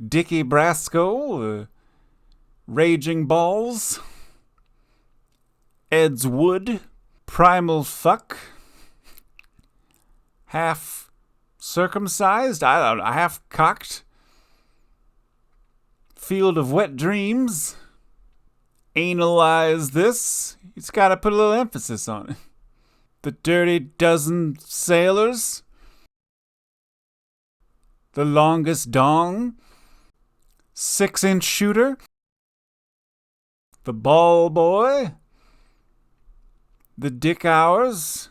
Speaker 1: Dickie Brasco. Raging Balls. Ed's Wood. Primal Fuck. Half Circumcised? I don't know. Half Cocked. Field of Wet Dreams. Analyze This. It's got to put a little emphasis on it. The Dirty Dozen Sailors. The Longest Dong. 6-Inch Shooter. The Ball Boy. The Dick Hours.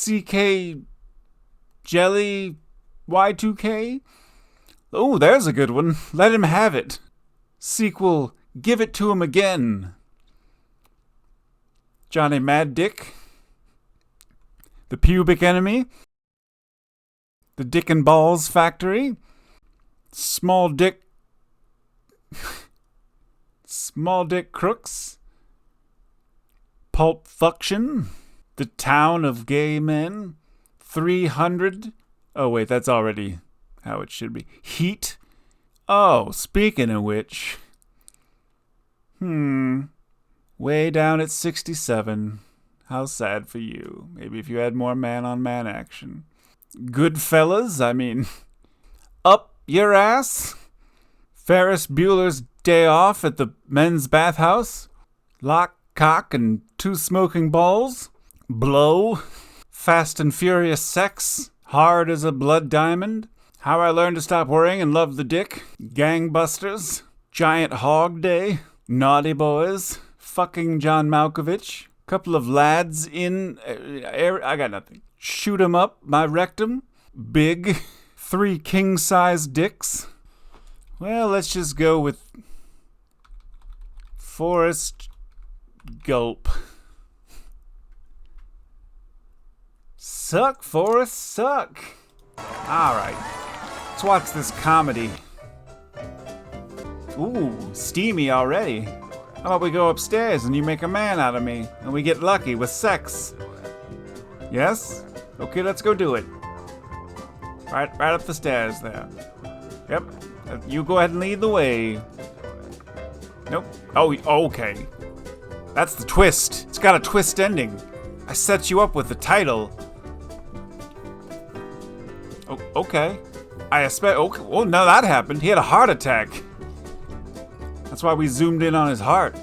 Speaker 1: CK Jelly Y2K. Oh, there's a good one. Let Him Have It. Sequel, Give It To Him Again. Johnny Mad Dick. The Pubic Enemy. The Dick and Balls Factory. Small Dick Crooks. Pulp Fuction. The Town of Gay Men. 300. Oh, wait, that's already how it should be. Heat. Oh, speaking of which. Way down at 67. How sad for you. Maybe if you had more man-on-man action. Goodfellas, I mean. Up Your Ass. Ferris Bueller's Day Off at the Men's Bathhouse. Lock, Cock, and Two Smoking Balls. Blow. Fast and Furious Sex. Hard as a Blood Diamond. How I Learned to Stop Worrying and Love the Dick. Gangbusters. Giant Hog Day. Naughty Boys. Fucking John Malkovich. Couple of lads in... I got nothing. Shoot 'em up, my rectum. Big. 3 king-size dicks. Well, let's just go with... Forrest Gulp. Suck, Forrest, suck. Alright. Let's watch this comedy. Ooh, steamy already. How about we go upstairs and you make a man out of me and we get lucky with sex? Yes? Okay, let's go do it. Right up the stairs there. Yep. You go ahead and lead the way. Nope. Oh, okay. That's the twist. It's got a twist ending. I set you up with the title. Oh, okay. I expect. Okay. Well, now that happened. He had a heart attack. That's why we zoomed in on his heart.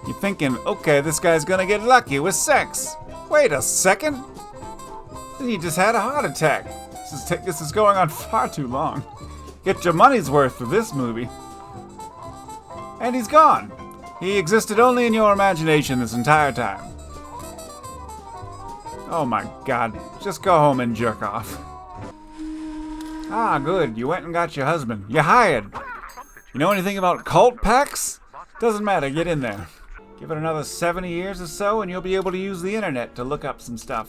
Speaker 1: You're thinking, okay, this guy's gonna get lucky with sex. Wait a second. He just had a heart attack. This is going on far too long. Get your money's worth for this movie. And he's gone. He existed only in your imagination this entire time. Oh my God. Just go home and jerk off. Ah, good. You went and got your husband. You're hired. You know anything about cult packs? Doesn't matter. Get in there. Give it another 70 years or so and you'll be able to use the internet to look up some stuff.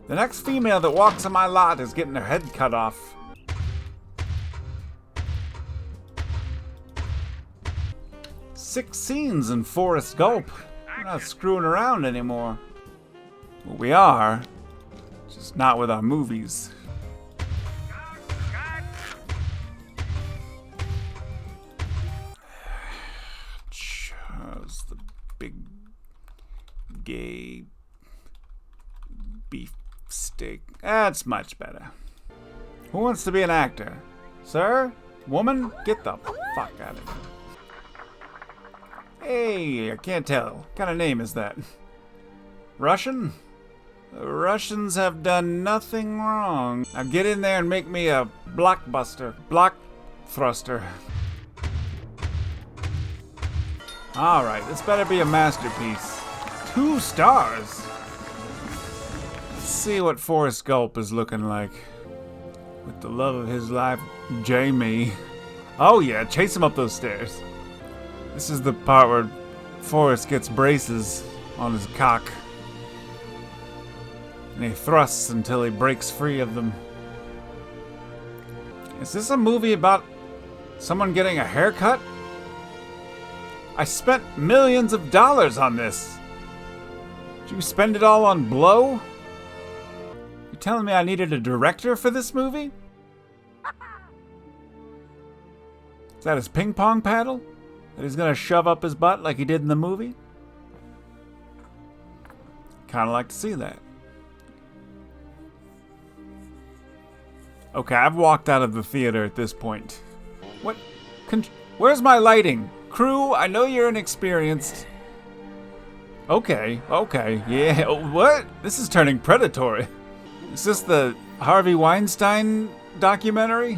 Speaker 1: The next female that walks on my lot is getting her head cut off. Six scenes in Forrest Gump. We're not screwing around anymore. Well, we are, just not with our movies. How's the big gay beef steak? That's much better. Who wants to be an actor? Sir? Woman? Get the fuck out of here. Hey, I can't tell. What kind of name is that? Russian? The Russians have done nothing wrong. Now get in there and make me a blockbuster. Block thruster. Alright, this better be a masterpiece. 2 stars! Let's see what Forrest Gump is looking like. With the love of his life, Jamie. Oh yeah, chase him up those stairs. This is the part where Forrest gets braces on his cock. And he thrusts until he breaks free of them. Is this a movie about someone getting a haircut? I spent millions of dollars on this. Did you spend it all on blow? You telling me I needed a director for this movie? Is that his ping pong paddle that he's gonna shove up his butt like he did in the movie? Kinda like to see that. Okay, I've walked out of the theater at this point. What? Where's my lighting? Crew, I know you're inexperienced. Okay, yeah, what? This is turning predatory. Is this the Harvey Weinstein documentary?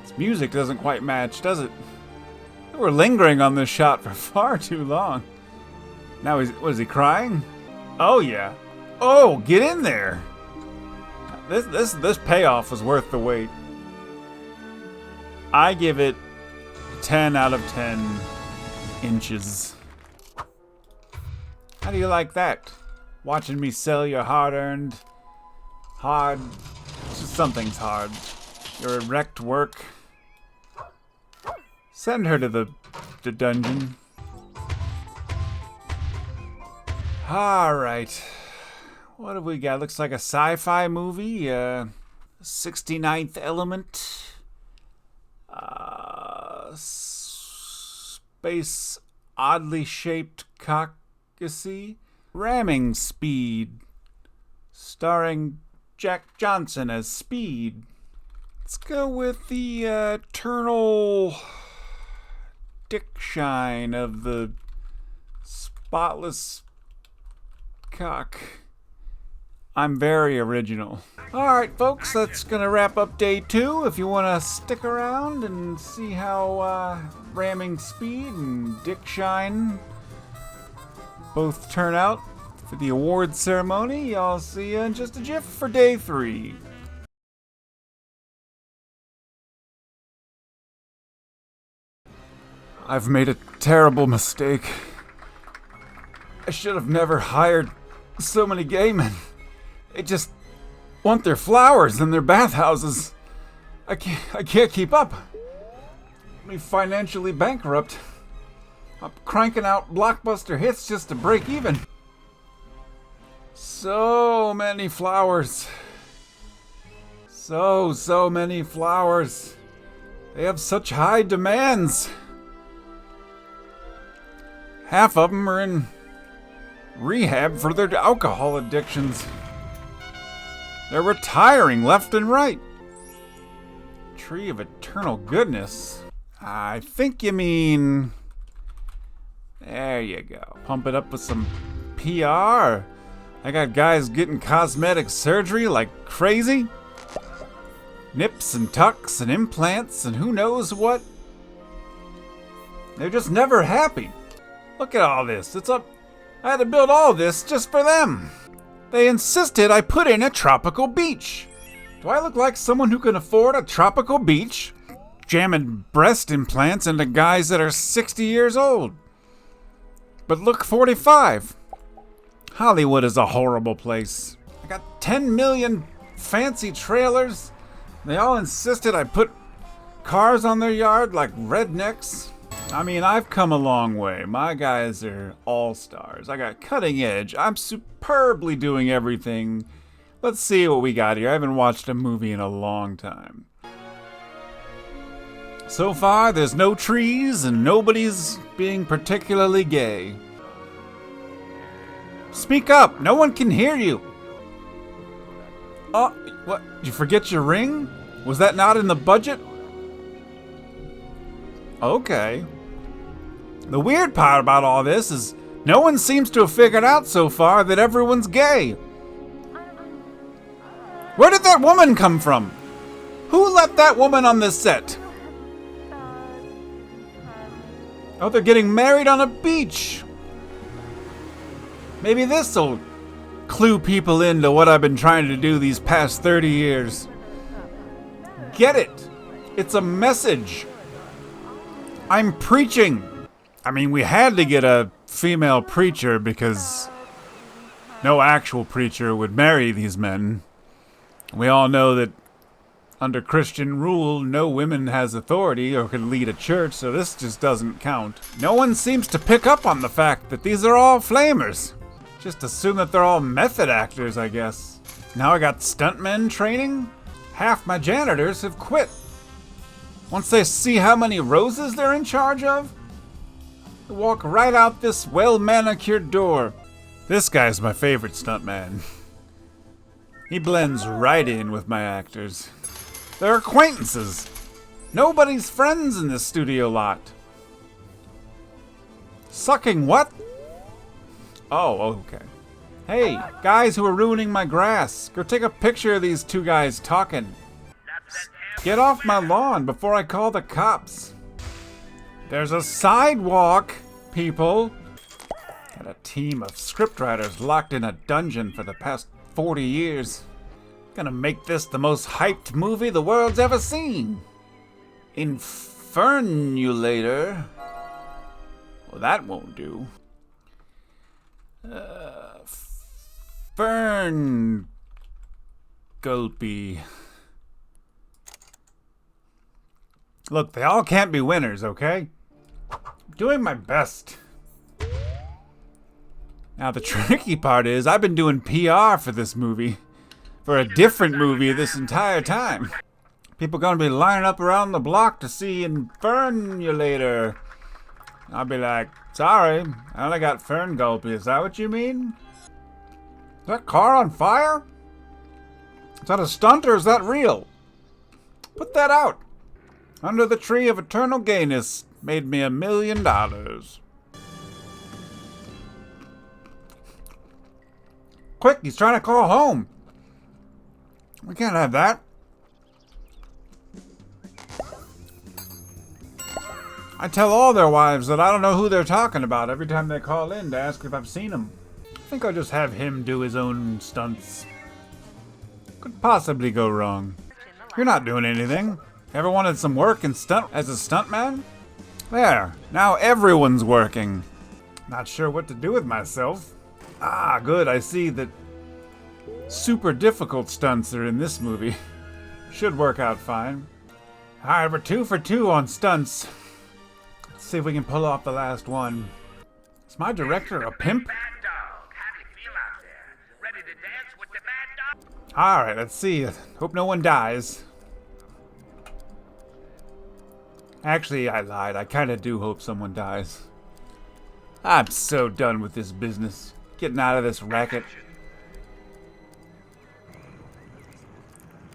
Speaker 1: This music doesn't quite match, does it? We're lingering on this shot for far too long. Now is he crying? Oh yeah. Oh, get in there. This payoff was worth the wait. I give it 10 out of 10 inches. How do you like that? Watching me sell your hard-earned, something's hard. Your erect work. Send her to the dungeon. Alright. What have we got? Looks like a sci-fi movie. 69th Element. Space oddly shaped caucusy. Ramming Speed. Starring Jack Johnson as Speed. Let's go with the eternal dick shine of the spotless cock. I'm very original. Alright folks, that's gonna wrap up day 2. If you wanna stick around and see how Ramming Speed and Dick Shine both turn out for the awards ceremony, I'll see you in just a jiff for day 3. I've made a terrible mistake. I should have never hired so many gay men. They just want their flowers in their bathhouses. I can't keep up. I'm financially bankrupt. I'm cranking out blockbuster hits just to break even. So many flowers. So many flowers. They have such high demands. Half of them are in rehab for their alcohol addictions. They're retiring left and right. Tree of Eternal Goodness. I think you mean... There you go. Pump it up with some PR. I got guys getting cosmetic surgery like crazy. Nips and tucks and implants and who knows what. They're just never happy. Look at all this. I had to build all this just for them. They insisted I put in a tropical beach. Do I look like someone who can afford a tropical beach? Jamming breast implants into guys that are 60 years old. But look 45. Hollywood is a horrible place. I got 10 million fancy trailers. They all insisted I put cars on their yard like rednecks. I mean, I've come a long way. My guys are all-stars. I got cutting edge. I'm superbly doing everything. Let's see what we got here. I haven't watched a movie in a long time. So far, there's no trees and nobody's being particularly gay. Speak up! No one can hear you! Oh, what? Did you forget your ring? Was that not in the budget? Okay. The weird part about all this is no one seems to have figured out so far that everyone's gay. Where did that woman come from? Who let that woman on this set? Oh, they're getting married on a beach. Maybe this'll clue people into what I've been trying to do these past 30 years. Get it? It's a message. I'm preaching. I mean, we had to get a female preacher because no actual preacher would marry these men. We all know that under Christian rule, no woman has authority or can lead a church, so this just doesn't count. No one seems to pick up on the fact that these are all flamers. Just assume that they're all method actors, I guess. Now I got stuntmen training? Half my janitors have quit. Once they see how many roses they're in charge of, they walk right out this well-manicured door. This guy's my favorite stuntman. He blends right in with my actors. They're acquaintances. Nobody's friends in this studio lot. Sucking what? Oh, okay. Hey, guys who are ruining my grass, go take a picture of these two guys talking. Get off my lawn before I call the cops. There's a sidewalk, people. Got a team of scriptwriters locked in a dungeon for the past 40 years. Gonna make this the most hyped movie the world's ever seen. Infernulator. Well, that won't do. Fern Gulpy. Look, they all can't be winners, okay? I'm doing my best. Now the tricky part is I've been doing PR for this movie. For a different movie this entire time. People gonna be lining up around the block to see Infernulator. I'll be like, sorry, I only got Fern Gulpy. Is that what you mean? Is that car on fire? Is that a stunt or is that real? Put that out. Under the tree of eternal gayness made me $1 million. Quick, he's trying to call home. We can't have that. I tell all their wives that I don't know who they're talking about every time they call in to ask if I've seen them. I think I'll just have him do his own stunts. Could possibly go wrong. You're not doing anything. Ever wanted some work in stunt as a stuntman? There, now everyone's working. Not sure what to do with myself. Ah, good, I see that super difficult stunts are in this movie. Should work out fine. Alright, we're 2 for 2 on stunts. Let's see if we can pull off the last one. Is my director a pimp? Alright, let's see. Hope no one dies. Actually, I lied. I kinda do hope someone dies. I'm so done with this business. Getting out of this racket.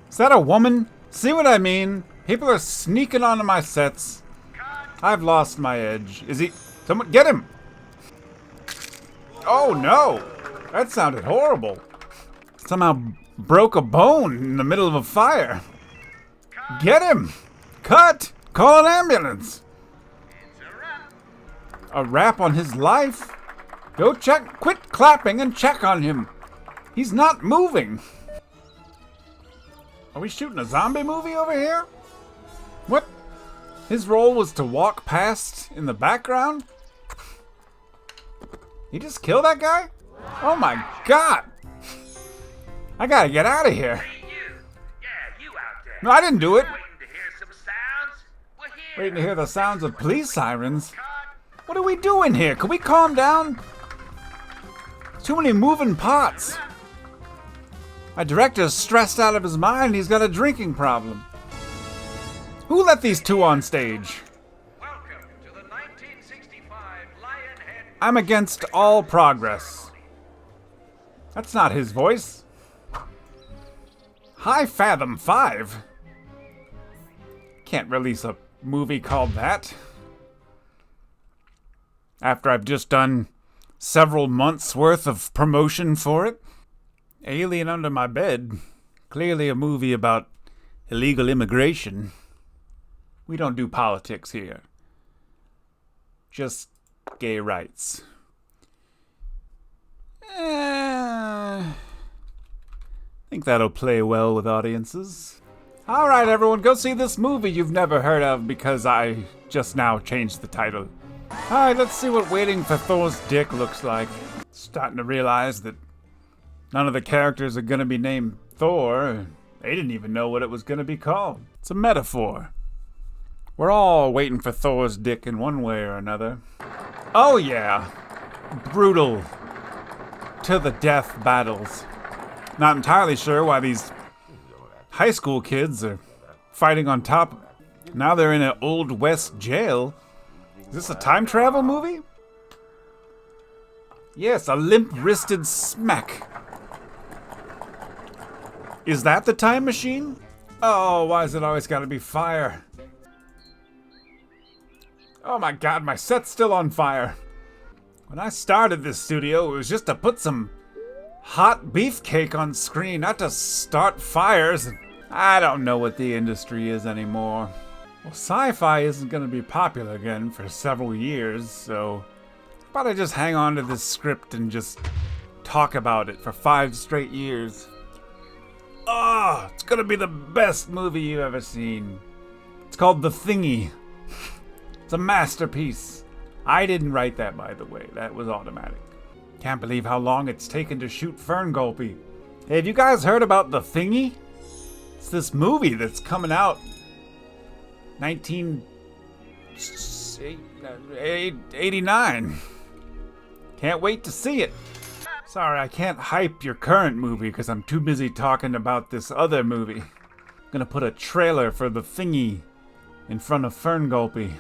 Speaker 1: Is that a woman? See what I mean? People are sneaking onto my sets. I've lost my edge. Is he... Someone... Get him! Oh no! That sounded horrible. Somehow broke a bone in the middle of a fire. Get him! Cut! Call an ambulance! A wrap on his life? Go check... Quit clapping and check on him. He's not moving. Are we shooting a zombie movie over here? What? His role was to walk past in the background? He just killed that guy? Oh my god! I gotta get out of here.
Speaker 2: Hey, you. Yeah, you out there.
Speaker 1: No, I didn't do it.
Speaker 2: Waiting to hear some sounds? We're here.
Speaker 1: Waiting to hear the sounds of police sirens.
Speaker 2: Cut.
Speaker 1: What are we doing here? Can we calm down? Too many moving parts. My director's stressed out of his mind. He's got a drinking problem. Who let these two on stage?
Speaker 2: Welcome to the 1965 Lionhead.
Speaker 1: I'm against all progress. That's not his voice. High Fathom 5? Can't release a movie called that. After I've just done several months worth of promotion for it. Alien Under My Bed. Clearly a movie about illegal immigration. We don't do politics here. Just gay rights. I think that'll play well with audiences. Alright everyone, go see this movie you've never heard of because I just now changed the title. Alright, let's see what Waiting for Thor's Dick looks like. Starting to realize that none of the characters are gonna be named Thor. They didn't even know what it was gonna be called. It's a metaphor. We're all waiting for Thor's dick in one way or another. Oh yeah, brutal, to the death battles. Not entirely sure why these high school kids are fighting on top. Now they're in an Old West jail. Is this a time travel movie? Yes, a limp-wristed smack. Is that the time machine? Oh, why is it always gotta be fire? Oh my god, my set's still on fire. When I started this studio, it was just to put some hot beefcake on screen, not to start fires. I don't know what the industry is anymore. Well, sci-fi isn't going to be popular again for several years, so how about I just hang on to this script and just talk about it for 5 straight years. Oh, it's going to be the best movie you've ever seen. It's called The Thingy. It's a masterpiece. I didn't write that, by the way. That was automatic. Can't believe how long it's taken to shoot Fern Gulpy. Hey, have you guys heard about The Thingy? It's this movie that's coming out 1989. Can't wait to see it. Sorry, I can't hype your current movie because I'm too busy talking about this other movie. I'm gonna put a trailer for The Thingy in front of Fern Gulpy.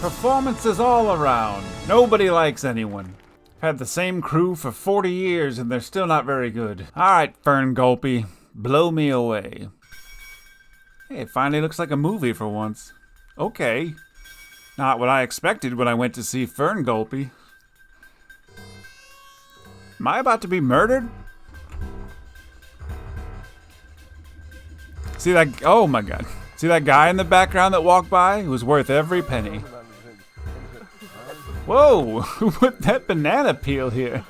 Speaker 1: Performances all around. Nobody likes anyone. I've had the same crew for 40 years and they're still not very good. Alright, Fern Gulpy, blow me away. Hey, it finally looks like a movie for once. Okay. Not what I expected when I went to see Fern Gulpy. Am I about to be murdered? See that? Oh my god. See that guy in the background that walked by? He was worth every penny. Whoa! Who put that banana peel here?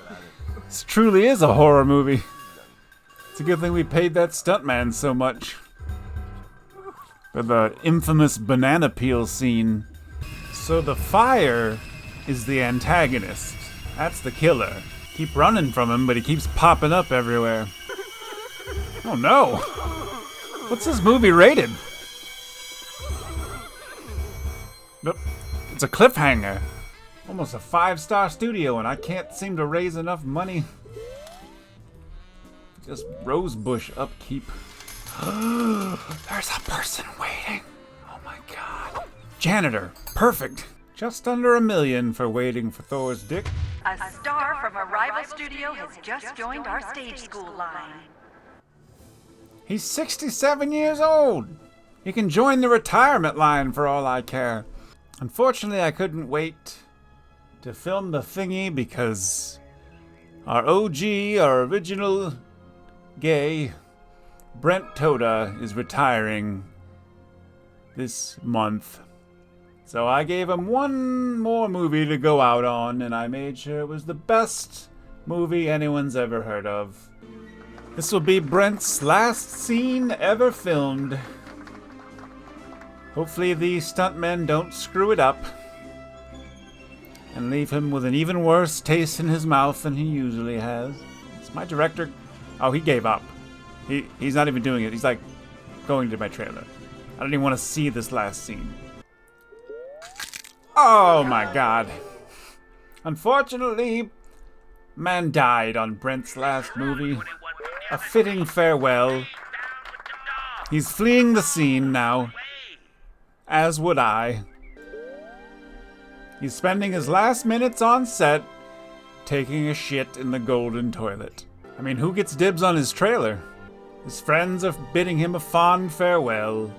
Speaker 1: This truly is a horror movie. It's a good thing we paid that stuntman so much. For the infamous banana peel scene. So the fire is the antagonist. That's the killer. Keep running from him, but he keeps popping up everywhere. Oh no! What's this movie rated? Nope. It's a cliffhanger. Almost a 5-star studio, and I can't seem to raise enough money. Just rosebush upkeep. There's a person waiting. Oh my god. Janitor. Perfect. Just under $1 million for Waiting for Thor's Dick.
Speaker 4: A star from a rival studio has just joined our stage school line.
Speaker 1: He's 67 years old. He can join the retirement line for all I care. Unfortunately, I couldn't wait to film The Thingy because our OG, our original gay, Brent Toda, is retiring this month. So I gave him one more movie to go out on, and I made sure it was the best movie anyone's ever heard of. This will be Brent's last scene ever filmed. Hopefully the stuntmen don't screw it up. and leave him with an even worse taste in his mouth than he usually has. It's my director. Oh, he gave up. He's not even doing it. He's like going to my trailer. I don't even want to see this last scene. Oh my god. Unfortunately, man died on Brent's last movie. A fitting farewell. He's fleeing the scene now. As would I. He's spending his last minutes on set taking a shit in the golden toilet. I mean, who gets dibs on his trailer? His friends are bidding him a fond farewell.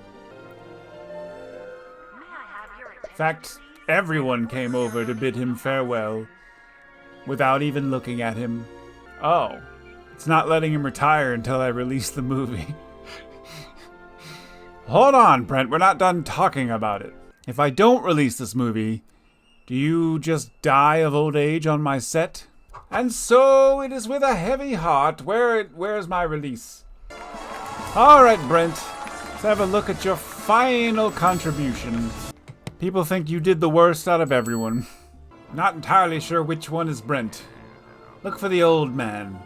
Speaker 1: In fact, everyone came over to bid him farewell without even looking at him. Oh, it's not letting him retire until I release the movie. Hold on, Brent, we're not done talking about it. If I don't release this movie, do you just die of old age on my set? And so it is with a heavy heart. Where's my release? All right, Brent, let's have a look at your final contribution. People think you did the worst out of everyone. Not entirely sure which one is Brent. Look for the old man.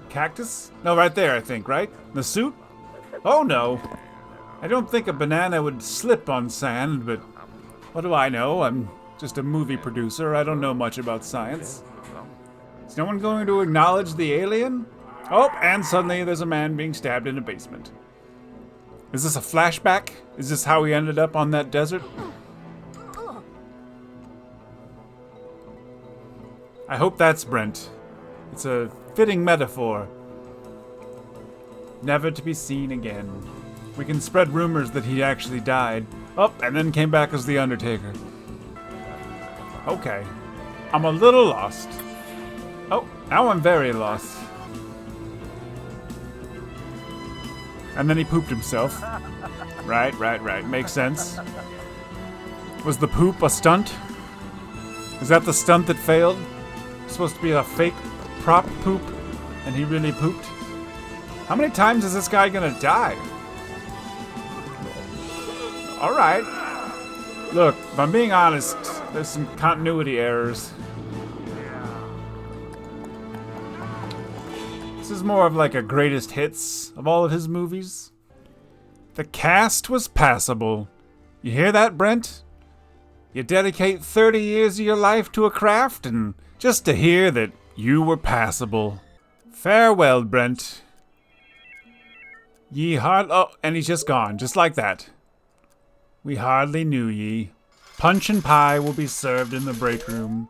Speaker 1: Cactus? No, right there, I think, right? The suit? Oh no. I don't think a banana would slip on sand, but what do I know? I'm just a movie producer. I don't know much about science. Is no one going to acknowledge the alien? Oh, and suddenly there's a man being stabbed in a basement. Is this a flashback? Is this how he ended up on that desert? I hope that's Brent. It's a fitting metaphor. Never to be seen again. We can spread rumors that he actually died. Oh, and then came back as the Undertaker. Okay. I'm a little lost. Oh, now I'm very lost. And then he pooped himself. Right. Makes sense. Was the poop a stunt? Is that the stunt that failed? It's supposed to be a fake prop poop, and he really pooped? How many times is this guy gonna die? Alright. Look, if I'm being honest, there's some continuity errors. This is more of like a greatest hits of all of his movies. The cast was passable. You hear that, Brent? You dedicate 30 years of your life to a craft, and just to hear that you were passable. Farewell, Brent. Oh, and he's just gone, just like that. We hardly knew ye. Punch and pie will be served in the break room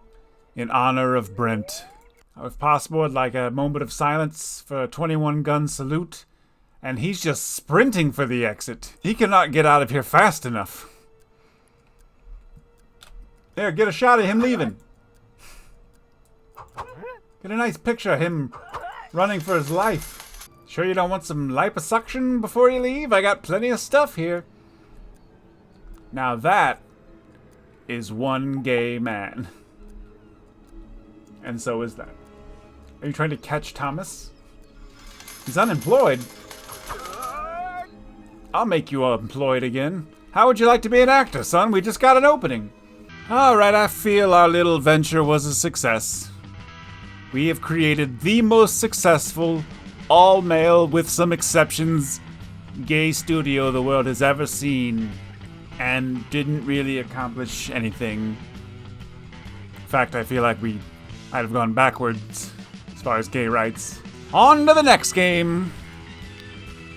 Speaker 1: in honor of Brent. If possible, I'd like a moment of silence for a 21-gun salute. And he's just sprinting for the exit. He cannot get out of here fast enough. There, get a shot of him leaving. Get a nice picture of him running for his life. Sure you don't want some liposuction before you leave? I got plenty of stuff here. Now that is one gay man. And so is that. Are you trying to catch Thomas? He's unemployed. I'll make you employed again. How would you like to be an actor, son? We just got an opening. Alright, I feel our little venture was a success. We have created the most successful, all-male, with some exceptions, gay studio the world has ever seen, and didn't really accomplish anything. In fact, I feel like we might have gone backwards as far as gay rights. On to the next game!